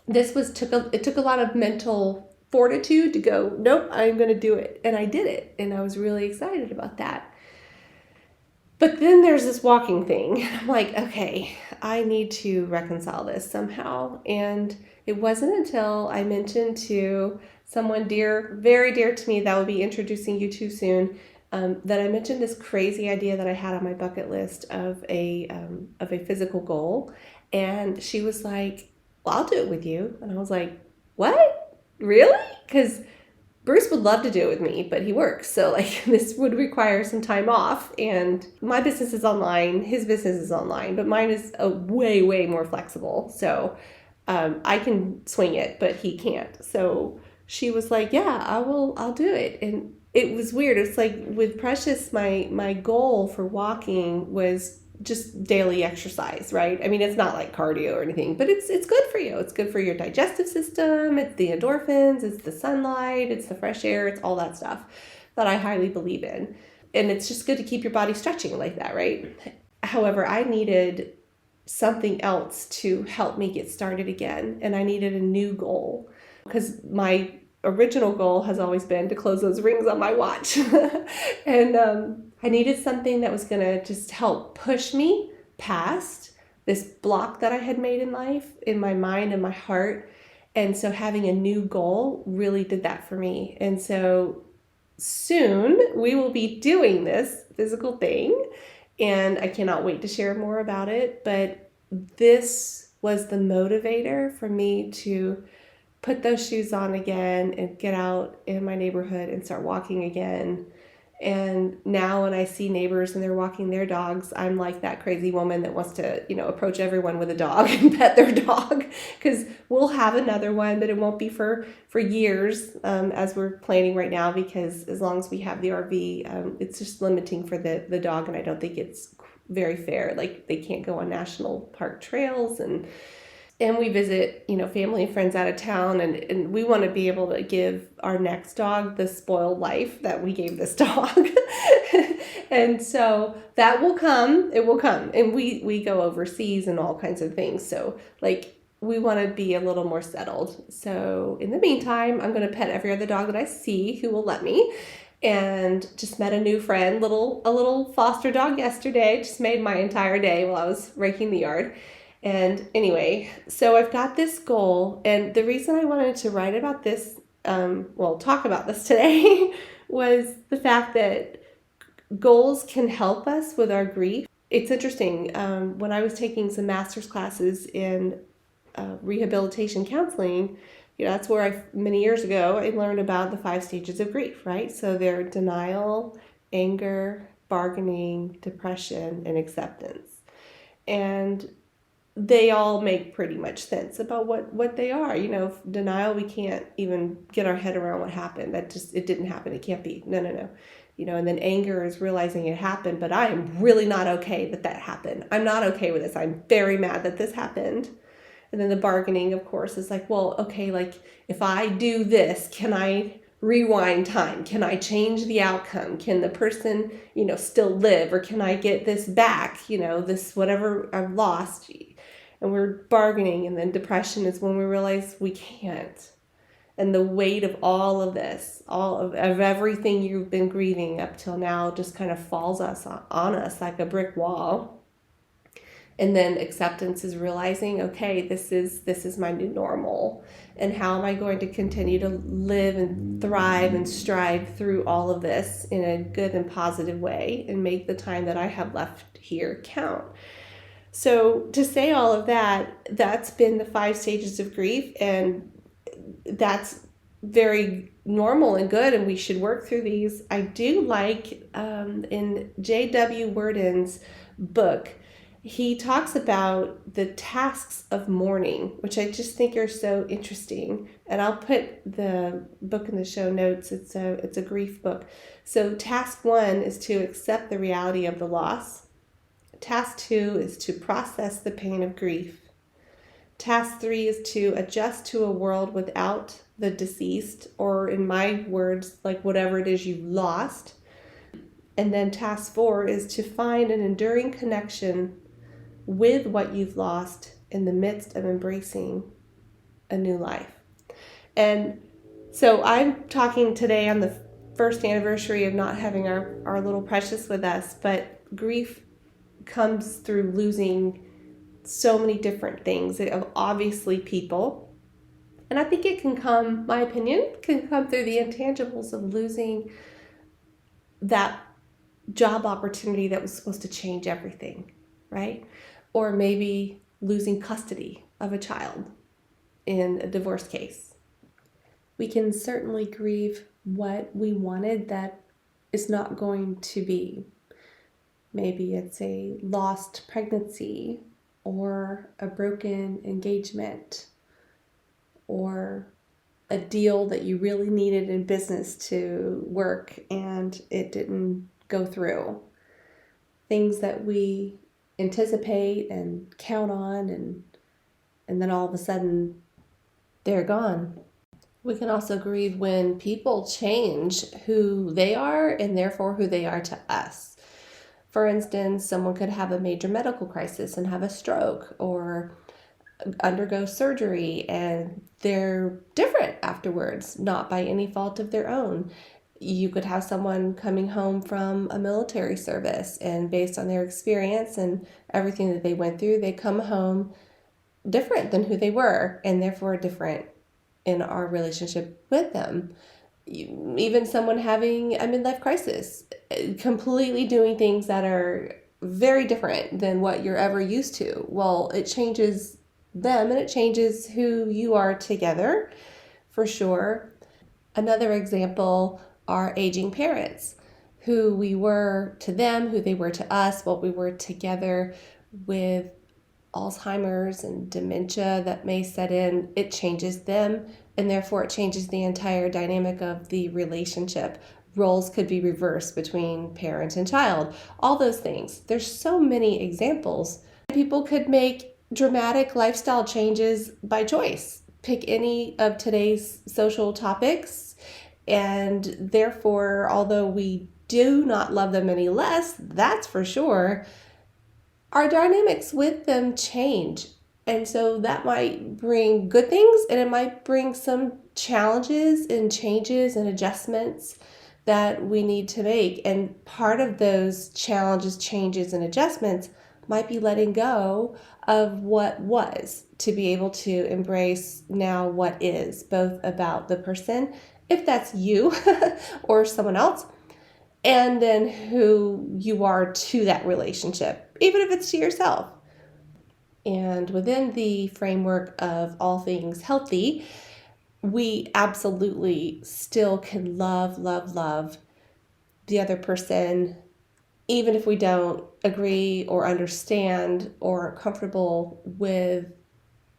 it took a lot of mental fortitude to go, nope, I'm going to do it. And I did it. And I was really excited about that. But then there's this walking thing. I'm like, okay, I need to reconcile this somehow. And it wasn't until I mentioned to someone dear, very dear to me, that will be introducing you to soon, that I mentioned this crazy idea that I had on my bucket list of a physical goal. And she was like, well, I'll do it with you. And I was like, what? Really? Because Bruce would love to do it with me, but he works. So like this would require some time off. And my business is online. His business is online, but mine is way, way more flexible. So I can swing it, but he can't. So she was like, yeah, I'll do it. And it was weird. It's like with Precious, my goal for walking was just daily exercise, right? I mean, it's not like cardio or anything, but it's good for you. It's good for your digestive system. It's the endorphins, it's the sunlight, it's the fresh air, it's all that stuff that I highly believe in. And it's just good to keep your body stretching like that, right? However, I needed something else to help me get started again. And I needed a new goal, because my original goal has always been to close those rings on my watch. And I needed something that was going to just help push me past this block that I had made in life, in my mind and my heart. And so having a new goal really did that for me. And so soon we will be doing this physical thing, and I cannot wait to share more about it. But this was the motivator for me to put those shoes on again and get out in my neighborhood and start walking again. And now when I see neighbors and they're walking their dogs, I'm like that crazy woman that wants to, approach everyone with a dog and pet their dog, because we'll have another one, but it won't be for years, as we're planning right now, because as long as we have the RV, it's just limiting for the dog. And I don't think it's very fair. Like they can't go on national park trails, and we visit, family and friends out of town, and we want to be able to give our next dog the spoiled life that we gave this dog. And so that will come, it will come. And we go overseas and all kinds of things. So like we want to be a little more settled. So in the meantime, I'm going to pet every other dog that I see who will let me. And just met a new friend, a little foster dog yesterday. Just made my entire day while I was raking the yard. And anyway, so I've got this goal, and the reason I wanted to write about this, talk about this today, was the fact that goals can help us with our grief. It's interesting. When I was taking some master's classes in rehabilitation counseling, that's where many years ago, I learned about the 5 stages of grief, right? So they're denial, anger, bargaining, depression, and acceptance. And they all make pretty much sense about what they are. Denial, we can't even get our head around what happened. It didn't happen. It can't be. No. And then anger is realizing it happened, but I am really not okay that happened. I'm not okay with this. I'm very mad that this happened. And then the bargaining, of course, is like, well, okay, like if I do this, can I rewind time? Can I change the outcome? Can the person, still live, or can I get this back? This whatever I've lost. And we're bargaining. And then depression is when we realize we can't. And the weight of all of this, all of everything you've been grieving up till now, just kind of falls on us like a brick wall. And then acceptance is realizing, okay, this is my new normal. And how am I going to continue to live and thrive and strive through all of this in a good and positive way, and make the time that I have left here count? So to say all of that, that's been the 5 stages of grief, and that's very normal and good, and we should work through these. I do like in J.W. Worden's book, he talks about the tasks of mourning, which I just think are so interesting. And I'll put the book in the show notes. It's a grief book. So task 1 is to accept the reality of the loss. Task 2 is to process the pain of grief. Task 3 is to adjust to a world without the deceased, or in my words, like whatever it is you've lost. And then task 4 is to find an enduring connection with what you've lost in the midst of embracing a new life. And so I'm talking today on the first anniversary of not having our little precious with us, but grief comes through losing so many different things. Obviously people. And I think it can come, my opinion, can come through the intangibles of losing that job opportunity that was supposed to change everything, right? Or maybe losing custody of a child in a divorce case. We can certainly grieve what we wanted that is not going to be. Maybe it's a lost pregnancy or a broken engagement or a deal that you really needed in business to work and it didn't go through. Things that we anticipate and count on and then all of a sudden they're gone. We can also grieve when people change who they are and therefore who they are to us. For instance, someone could have a major medical crisis and have a stroke or undergo surgery and they're different afterwards, not by any fault of their own. You could have someone coming home from a military service and based on their experience and everything that they went through, they come home different than who they were and therefore different in our relationship with them. Even someone having a midlife crisis, completely doing things that are very different than what you're ever used to. Well, it changes them and it changes who you are together, for sure. Another example are aging parents, who we were to them, who they were to us, what we were together with Alzheimer's and dementia that may set in. It changes them and therefore it changes the entire dynamic of the relationship. Roles could be reversed between parent and child, all those things. There's so many examples. People could make dramatic lifestyle changes by choice. Pick any of today's social topics, and therefore, although we do not love them any less, that's for sure, our dynamics with them change. And so that might bring good things and it might bring some challenges and changes and adjustments that we need to make. And part of those challenges, changes, and adjustments might be letting go of what was to be able to embrace now what is, both about the person, if that's you or someone else, and then who you are to that relationship, even if it's to yourself. And within the framework of all things healthy, we absolutely still can love the other person, even if we don't agree or understand or are comfortable with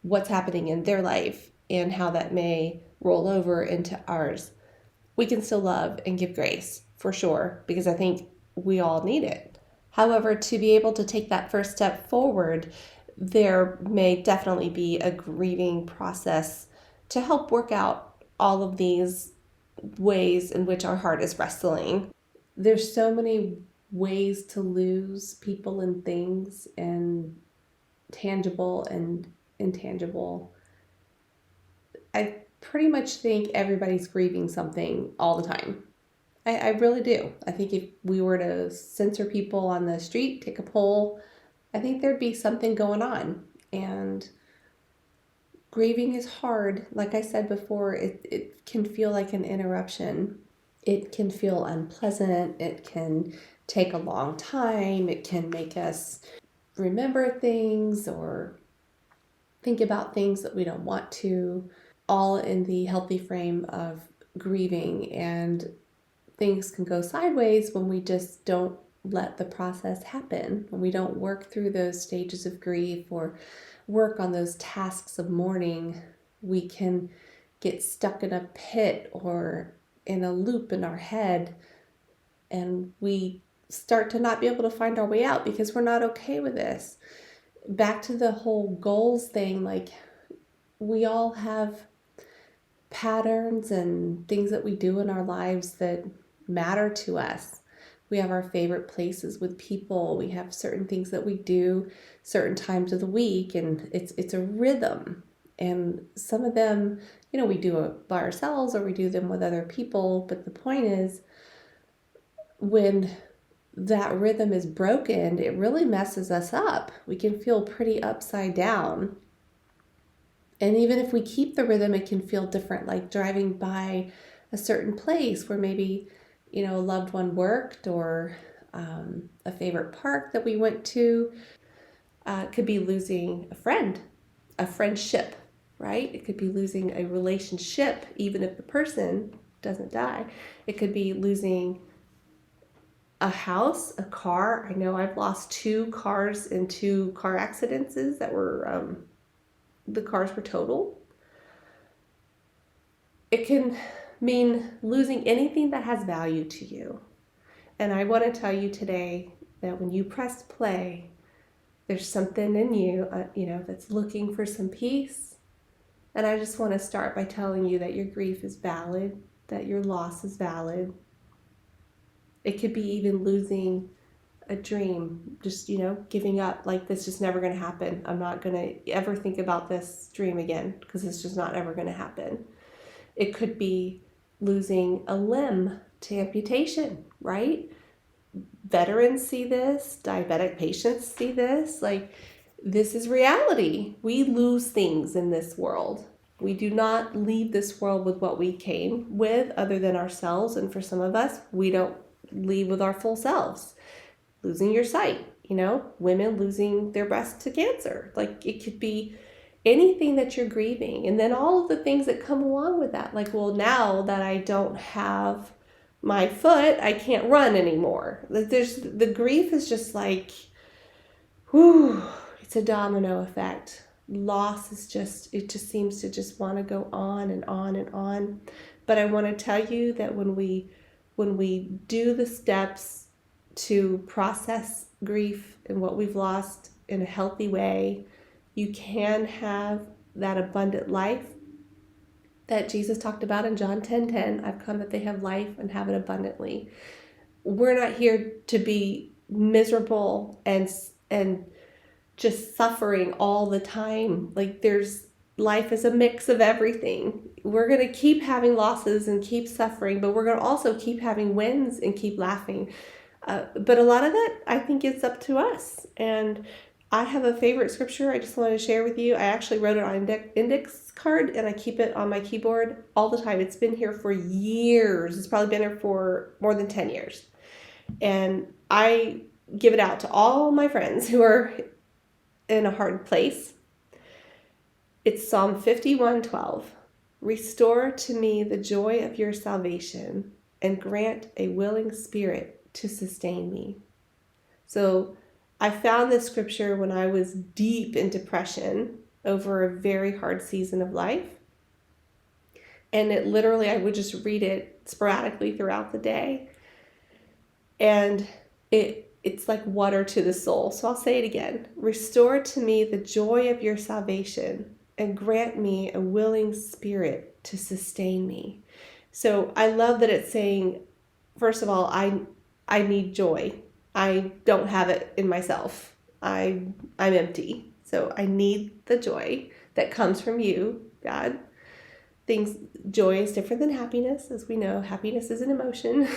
what's happening in their life and how that may roll over into ours. We can still love and give grace, for sure, because I think we all need it. However, to be able to take that first step forward, there may definitely be a grieving process to help work out all of these ways in which our heart is wrestling. There's so many ways to lose people and things, and tangible and intangible. I pretty much think everybody's grieving something all the time. I really do. I think if we were to censor people on the street, take a poll, I think there'd be something going on. And grieving is hard. Like I said before, it can feel like an interruption. It can feel unpleasant. It can take a long time. It can make us remember things or think about things that we don't want to, all in the healthy frame of grieving. And things can go sideways when we just don't let the process happen. When we don't work through those stages of grief or work on those tasks of mourning, we can get stuck in a pit or in a loop in our head, and we start to not be able to find our way out because we're not okay with this. Back to the whole goals thing, like we all have patterns and things that we do in our lives that matter to us. We have our favorite places with people. We have certain things that we do certain times of the week, and it's a rhythm. And some of them, we do it by ourselves or we do them with other people. But the point is, when that rhythm is broken, it really messes us up. We can feel pretty upside down. And even if we keep the rhythm, it can feel different, like driving by a certain place where maybe, a loved one worked, or a favorite park that we went to. It could be losing a friendship, right? It could be losing a relationship, even if the person doesn't die. It could be losing a house, a car. I know I've lost 2 cars in 2 car accidents that were, the cars were total. It can mean losing anything that has value to you. And I want to tell you today that when you press play, there's something in you, that's looking for some peace. And I just want to start by telling you that your grief is valid, that your loss is valid. It could be even losing a dream, just, giving up, like this is never going to happen. I'm not going to ever think about this dream again because it's just not ever going to happen. It could be losing a limb to amputation, right? Veterans see this, diabetic patients see this. Like, this is reality. We lose things in this world. We do not leave this world with what we came with other than ourselves. And for some of us, we don't leave with our full selves. Losing your sight, women losing their breast to cancer. Like, it could be anything that you're grieving. And then all of the things that come along with that. Like, well, now that I don't have my foot, I can't run anymore. Like, the grief is just like, whew, it's a domino effect. Loss is it just seems to just want to go on and on and on. But I want to tell you that when we do the steps to process grief and what we've lost in a healthy way, you can have that abundant life that Jesus talked about in John 10:10. I've come that they have life and have it abundantly. We're not here to be miserable and just suffering all the time. Like, life is a mix of everything. We're going to keep having losses and keep suffering, but we're going to also keep having wins and keep laughing. But a lot of that, I think, it's up to us. And I have a favorite scripture I just wanted to share with you. I actually wrote it on an index card, and I keep it on my keyboard all the time. It's been here for years. It's probably been here for more than 10 years. And I give it out to all my friends who are in a hard place. It's Psalm 51:12. Restore to me the joy of your salvation and grant a willing spirit to sustain me. So I found this scripture when I was deep in depression over a very hard season of life. And it literally, I would just read it sporadically throughout the day. And it's like water to the soul. So I'll say it again. Restore to me the joy of your salvation and grant me a willing spirit to sustain me. So I love that it's saying, first of all, I need joy. I don't have it in myself. I'm empty. So I need the joy that comes from you, God. Joy is different than happiness, as we know. Happiness is an emotion,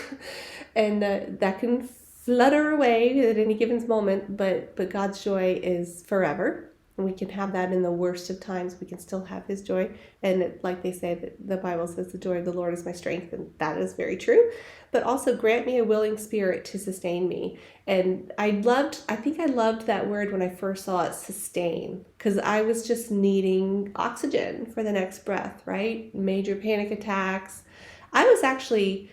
and that can flutter away at any given moment. But God's joy is forever, and we can have that in the worst of times. We can still have His joy, and like they say, that the Bible says, "The joy of the Lord is my strength," and that is very true. But also grant me a willing spirit to sustain me. And I think I loved that word when I first saw it, sustain, because I was just needing oxygen for the next breath, right? Major panic attacks. I was actually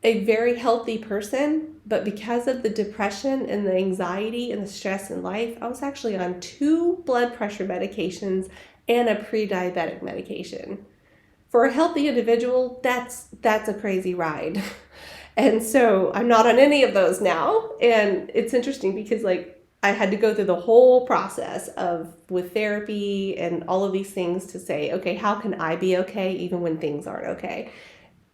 a very healthy person, but because of the depression and the anxiety and the stress in life, I was actually on 2 blood pressure medications and a pre-diabetic medication. For a healthy individual, that's a crazy ride. And so I'm not on any of those now. And it's interesting because like I had to go through the whole process of with therapy and all of these things to say, okay, how can I be okay even when things aren't okay?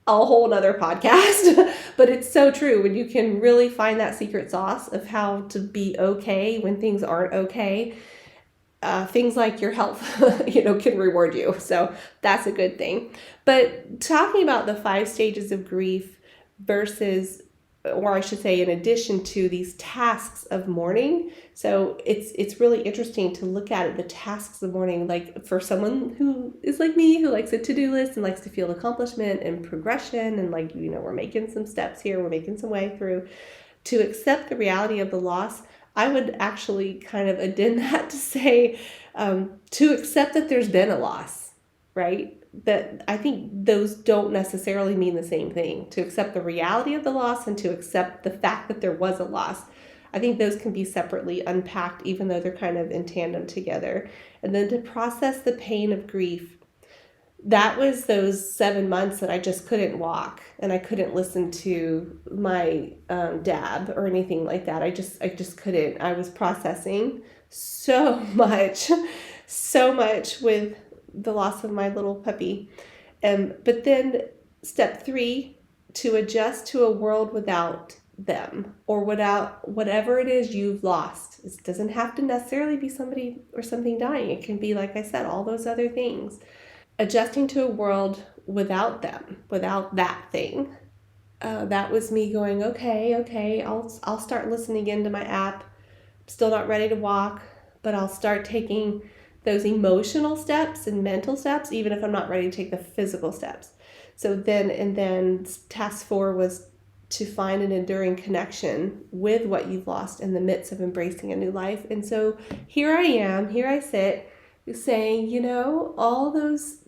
A whole nother podcast, but it's so true. When you can really find that secret sauce of how to be okay when things aren't okay, things like your health, can reward you. So that's a good thing. But talking about the 5 stages of grief versus, or I should say, in addition to these tasks of mourning. So it's really interesting to look at it, the tasks of mourning, like for someone who is like me, who likes a to-do list and likes to feel accomplishment and progression, and like, we're making some steps here, we're making some way through, to accept the reality of the loss. I would actually kind of addend that to say, to accept that there's been a loss, right? That I think those don't necessarily mean the same thing. To accept the reality of the loss and to accept the fact that there was a loss. I think those can be separately unpacked, even though they're kind of in tandem together. And then to process the pain of grief. That was those 7 months that I just couldn't walk and I couldn't listen to my dab or anything like that. I just couldn't. I was processing so much with the loss of my little puppy. But then step 3, to adjust to a world without them or without whatever it is you've lost. It doesn't have to necessarily be somebody or something dying. It can be, like I said, all those other things. Adjusting to a world without them, without that thing. That was me going, okay, I'll start listening into my app. Still not ready to walk, but I'll start taking those emotional steps and mental steps, even if I'm not ready to take the physical steps. So then task 4 was to find an enduring connection with what you've lost in the midst of embracing a new life. And so here I sit saying, all those,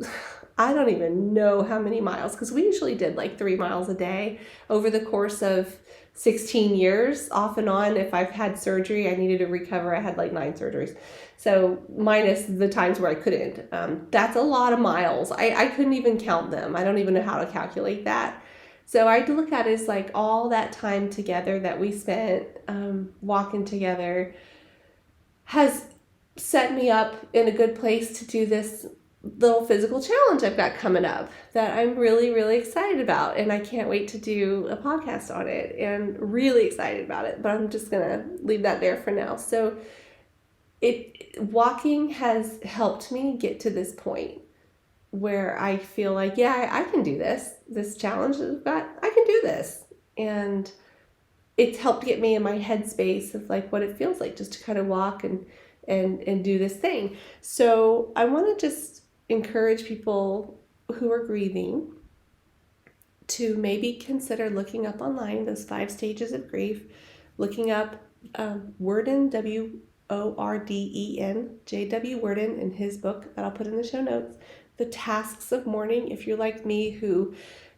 I don't even know how many miles, because we usually did like 3 miles a day over the course of 16 years, off and on. If I've had surgery, I needed to recover. I had like 9 surgeries. So minus the times where I couldn't. That's a lot of miles. I couldn't even count them. I don't even know how to calculate that. So I look at it as like all that time together that we spent walking together has set me up in a good place to do this little physical challenge I've got coming up that I'm really, really excited about. And I can't wait to do a podcast on it, and really excited about it, but I'm just going to leave that there for now. So walking has helped me get to this point where I feel like, yeah, I can do this challenge that I've got, I can do this. And it's helped get me in my headspace of like what it feels like just to kind of walk and do this thing. So I want to just encourage people who are grieving to maybe consider looking up online those 5 stages of grief, looking up Worden, Worden, J.W. Worden, in his book that I'll put in the show notes, The Tasks of Mourning. If you're like me, who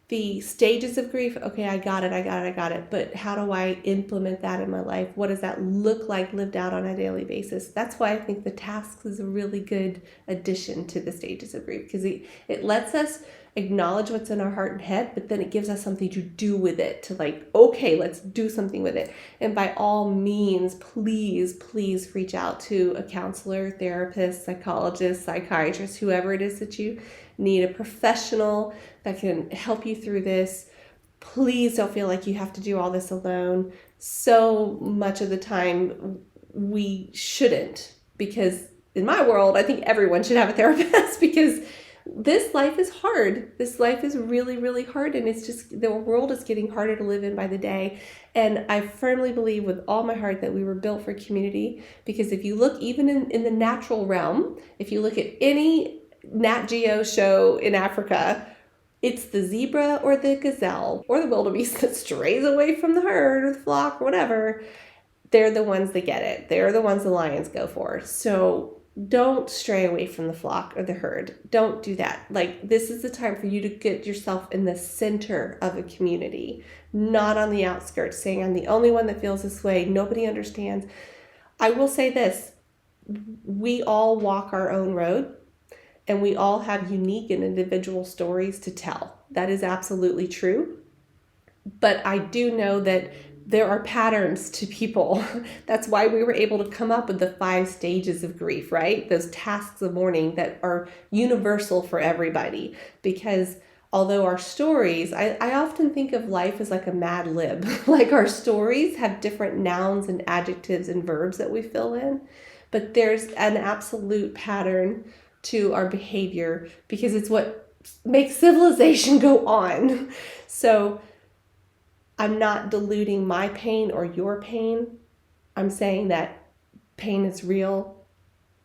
the stages of grief, okay, I got it, but how do I implement that in my life? What does that look like lived out on a daily basis? That's why I think the tasks is a really good addition to the stages of grief, because it lets us acknowledge what's in our heart and head, but then it gives us something to do with it, to like, okay, let's do something with it. And by all means, please reach out to a counselor, therapist, psychologist, psychiatrist, whoever it is that you need, a professional that can help you through this. Please don't feel like you have to do all this alone. So much of the time we shouldn't, because in my world, I think everyone should have a therapist, because this life is hard. This life is really, really hard. And it's just, the world is getting harder to live in by the day. And I firmly believe with all my heart that we were built for community, because if you look even in the natural realm, if you look at any Nat Geo show in Africa, it's the zebra or the gazelle or the wildebeest that strays away from the herd or the flock or whatever. They're the ones that get it. They're the ones the lions go for. So don't stray away from the flock or the herd. Don't do that. Like, this is the time for you to get yourself in the center of a community, not on the outskirts, saying, I'm the only one that feels this way. Nobody understands. I will say this, we all walk our own road, and we all have unique and individual stories to tell. That is absolutely true. But I do know that there are patterns to people. That's why we were able to come up with the 5 stages of grief, right? Those tasks of mourning that are universal for everybody. Because although our stories, I often think of life as like a Mad Lib. Like, our stories have different nouns and adjectives and verbs that we fill in. But there's an absolute pattern to our behavior because it's what makes civilization go on. So I'm not diluting my pain or your pain. I'm saying that pain is real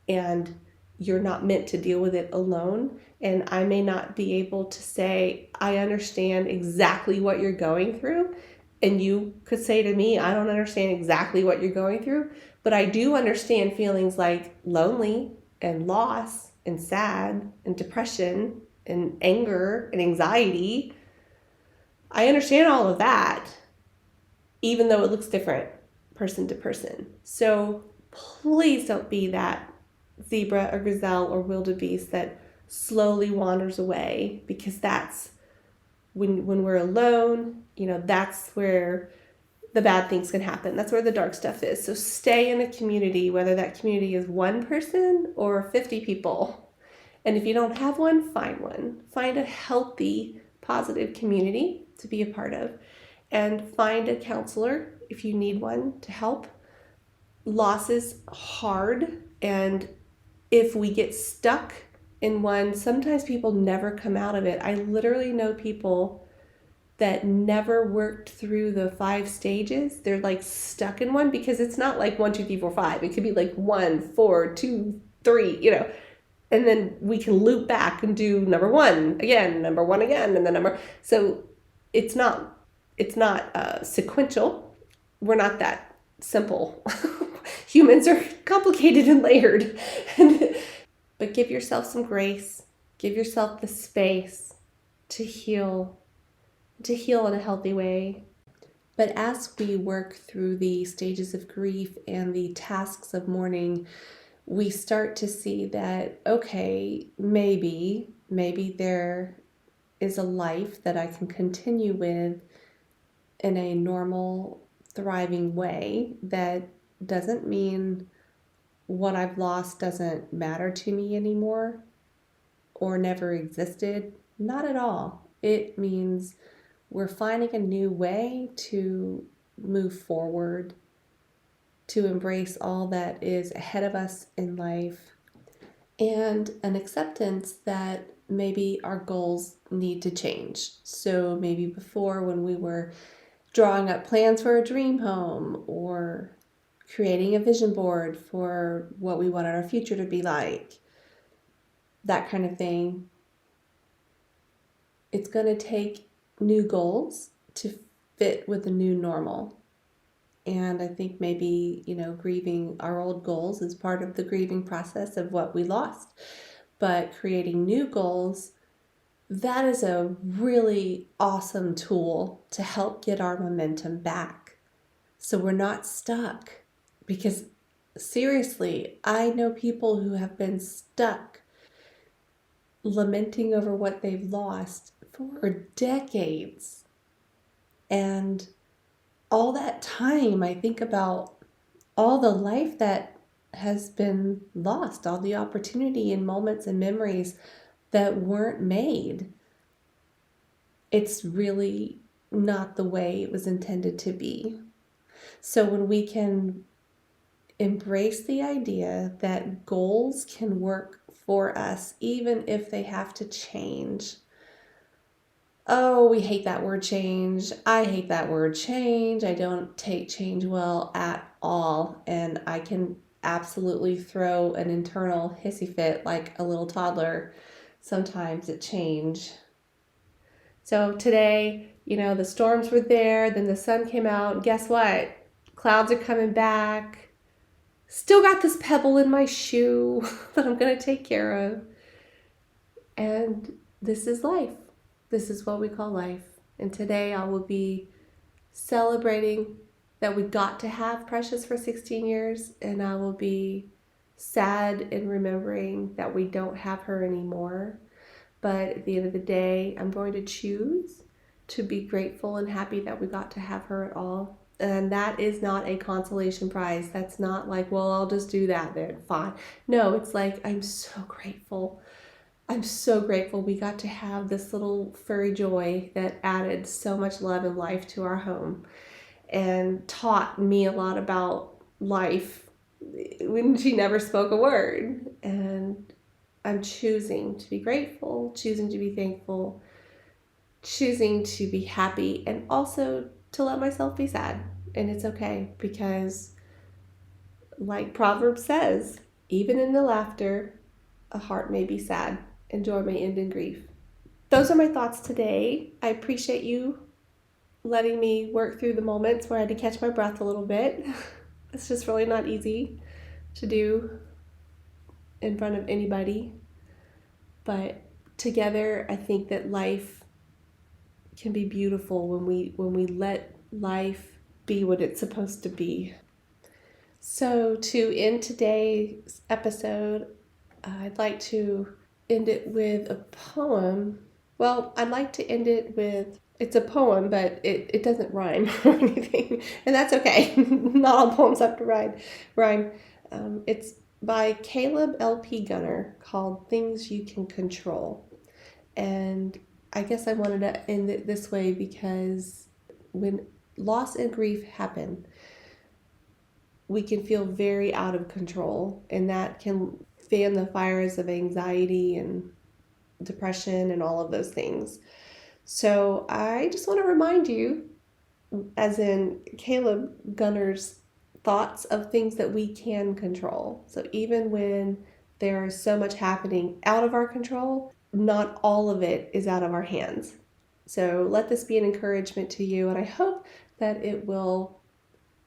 and you're not meant to deal with it alone. And I may not be able to say, I understand exactly what you're going through. And you could say to me, I don't understand exactly what you're going through, but I do understand feelings like lonely and loss and sad and depression and anger and anxiety. I understand all of that, even though it looks different person to person. So please don't be that zebra or gazelle or wildebeest that slowly wanders away, because that's when we're alone, that's where the bad things can happen. That's where the dark stuff is. So stay in a community, whether that community is 1 person or 50 people. And if you don't have one, find one. Find a healthy, positive community to be a part of, and find a counselor if you need one to help. Loss is hard, and if we get stuck in one, sometimes people never come out of it. I literally know people that never worked through the 5 stages. They're like stuck in one because it's not like 1, 2, 3, 4, 5. It could be like 1, 4, 2, 3, and then we can loop back and do number 1 again, number 1 again, and then so it's not sequential. We're not that simple. Humans are complicated and layered. But give yourself some grace. Give yourself the space to heal in a healthy way. But as we work through the stages of grief and the tasks of mourning, we start to see that, okay, maybe there is a life that I can continue with in a normal, thriving way that doesn't mean what I've lost doesn't matter to me anymore or never existed. Not at all. It means we're finding a new way to move forward, to embrace all that is ahead of us in life, and an acceptance that maybe our goals need to change. So maybe before, when we were drawing up plans for a dream home or creating a vision board for what we wanted our future to be like, that kind of thing, it's going to take new goals to fit with the new normal. And I think maybe, grieving our old goals is part of the grieving process of what we lost. But creating new goals, that is a really awesome tool to help get our momentum back, so we're not stuck. Because seriously, I know people who have been stuck lamenting over what they've lost for decades. And all that time, I think about all the life that has been lost, all the opportunity and moments and memories that weren't made. It's really not the way it was intended to be. So when we can embrace the idea that goals can work for us, even if they have to change. Oh, we hate that word change. I hate that word change. I don't take change well at all. And I can absolutely throw an internal hissy fit like a little toddler sometimes at change. So today, the storms were there, then the sun came out, and guess what? Clouds are coming back. still got this pebble in my shoe that I'm going to take care of. And this is life. This is what we call life. And today I will be celebrating that we got to have Precious for 16 years, and I will be sad in remembering that we don't have her anymore. But at the end of the day, I'm going to choose to be grateful and happy that we got to have her at all. And that is not a consolation prize. That's not like, well, I'll just do that then, fine. No, it's like, I'm so grateful. I'm so grateful we got to have this little furry joy that added so much love and life to our home and taught me a lot about life when she never spoke a word. And I'm choosing to be grateful, choosing to be thankful, choosing to be happy, and also to let myself be sad. And it's okay, because like Proverbs says, even in the laughter, a heart may be sad and joy may end in grief. Those are my thoughts today. I appreciate you letting me work through the moments where I had to catch my breath a little bit. It's just really not easy to do in front of anybody. But together, I think that life can be beautiful when we let life be what it's supposed to be. So to end today's episode, I'd like to end it with a poem. Well, I'd like to end it with, it's a poem, but it doesn't rhyme or anything, and that's okay. Not all poems have to rhyme. It's by Caleb L.P. Gunner, called Things You Can Control. And I guess I wanted to end it this way because when loss and grief happen, we can feel very out of control, and that can fan the fires of anxiety and depression and all of those things. So I just want to remind you, as in Caleb Gunner's thoughts, of things that we can control. So even when there's so much happening out of our control, not all of it is out of our hands. So let this be an encouragement to you, and I hope that it will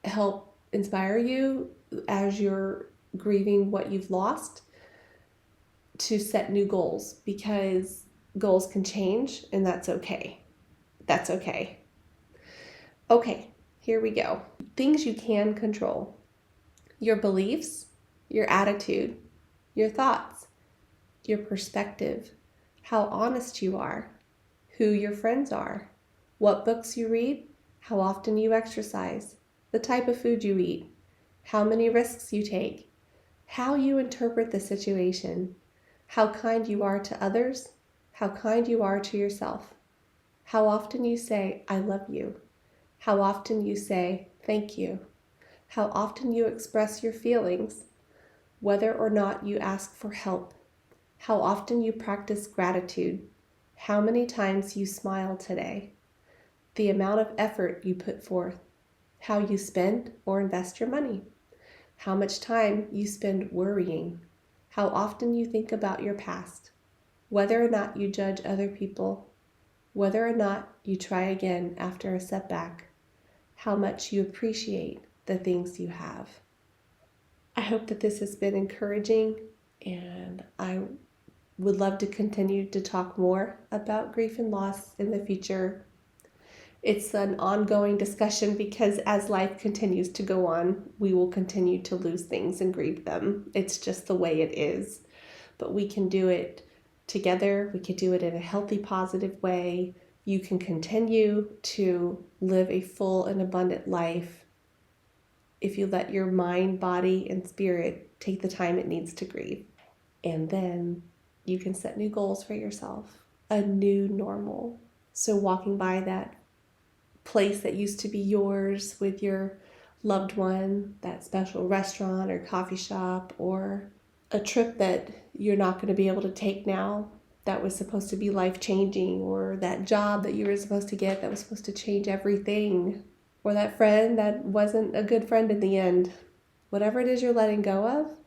help inspire you as you're grieving what you've lost to set new goals, because goals can change, and that's okay. That's okay. Okay, here we go. Things you can control: your beliefs, your attitude, your thoughts, your perspective, how honest you are, who your friends are, what books you read, how often you exercise, the type of food you eat, how many risks you take, how you interpret the situation, how kind you are to others, how kind you are to yourself, how often you say, I love you, how often you say, thank you, how often you express your feelings, whether or not you ask for help, how often you practice gratitude, how many times you smile today, the amount of effort you put forth, how you spend or invest your money, how much time you spend worrying, how often you think about your past, whether or not you judge other people, whether or not you try again after a setback, how much you appreciate the things you have. I hope that this has been encouraging, and I would love to continue to talk more about grief and loss in the future. It's an ongoing discussion because as life continues to go on, we will continue to lose things and grieve them. It's just the way it is. But we can do it together. We can do it in a healthy, positive way. You can continue to live a full and abundant life if you let your mind, body, and spirit take the time it needs to grieve. And then you can set new goals for yourself, a new normal. So walking by that place that used to be yours with your loved one, that special restaurant or coffee shop, or a trip that you're not going to be able to take now that was supposed to be life-changing, or that job that you were supposed to get that was supposed to change everything, or that friend that wasn't a good friend in the end. Whatever it is you're letting go of,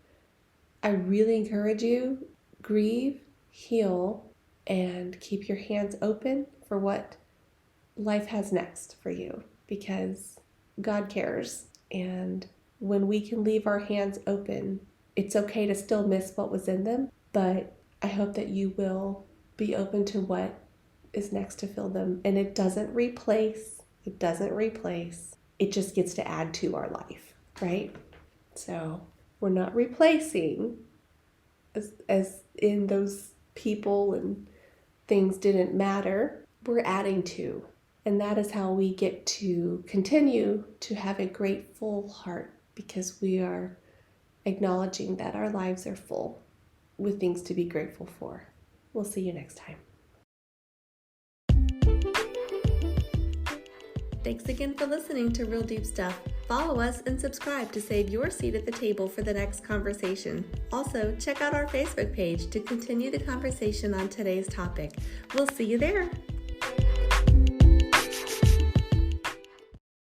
I really encourage you, grieve, heal, and keep your hands open for what life has next for you, because God cares, and when we can leave our hands open, it's okay to still miss what was in them, but I hope that you will be open to what is next to fill them. And it doesn't replace, it just gets to add to our life, right? So we're not replacing as in those people and things didn't matter. We're adding to. And that is how we get to continue to have a grateful heart, because we are acknowledging that our lives are full with things to be grateful for. We'll see you next time. Thanks again for listening to Real Deep Stuff. Follow us and subscribe to save your seat at the table for the next conversation. Also, check out our Facebook page to continue the conversation on today's topic. We'll see you there.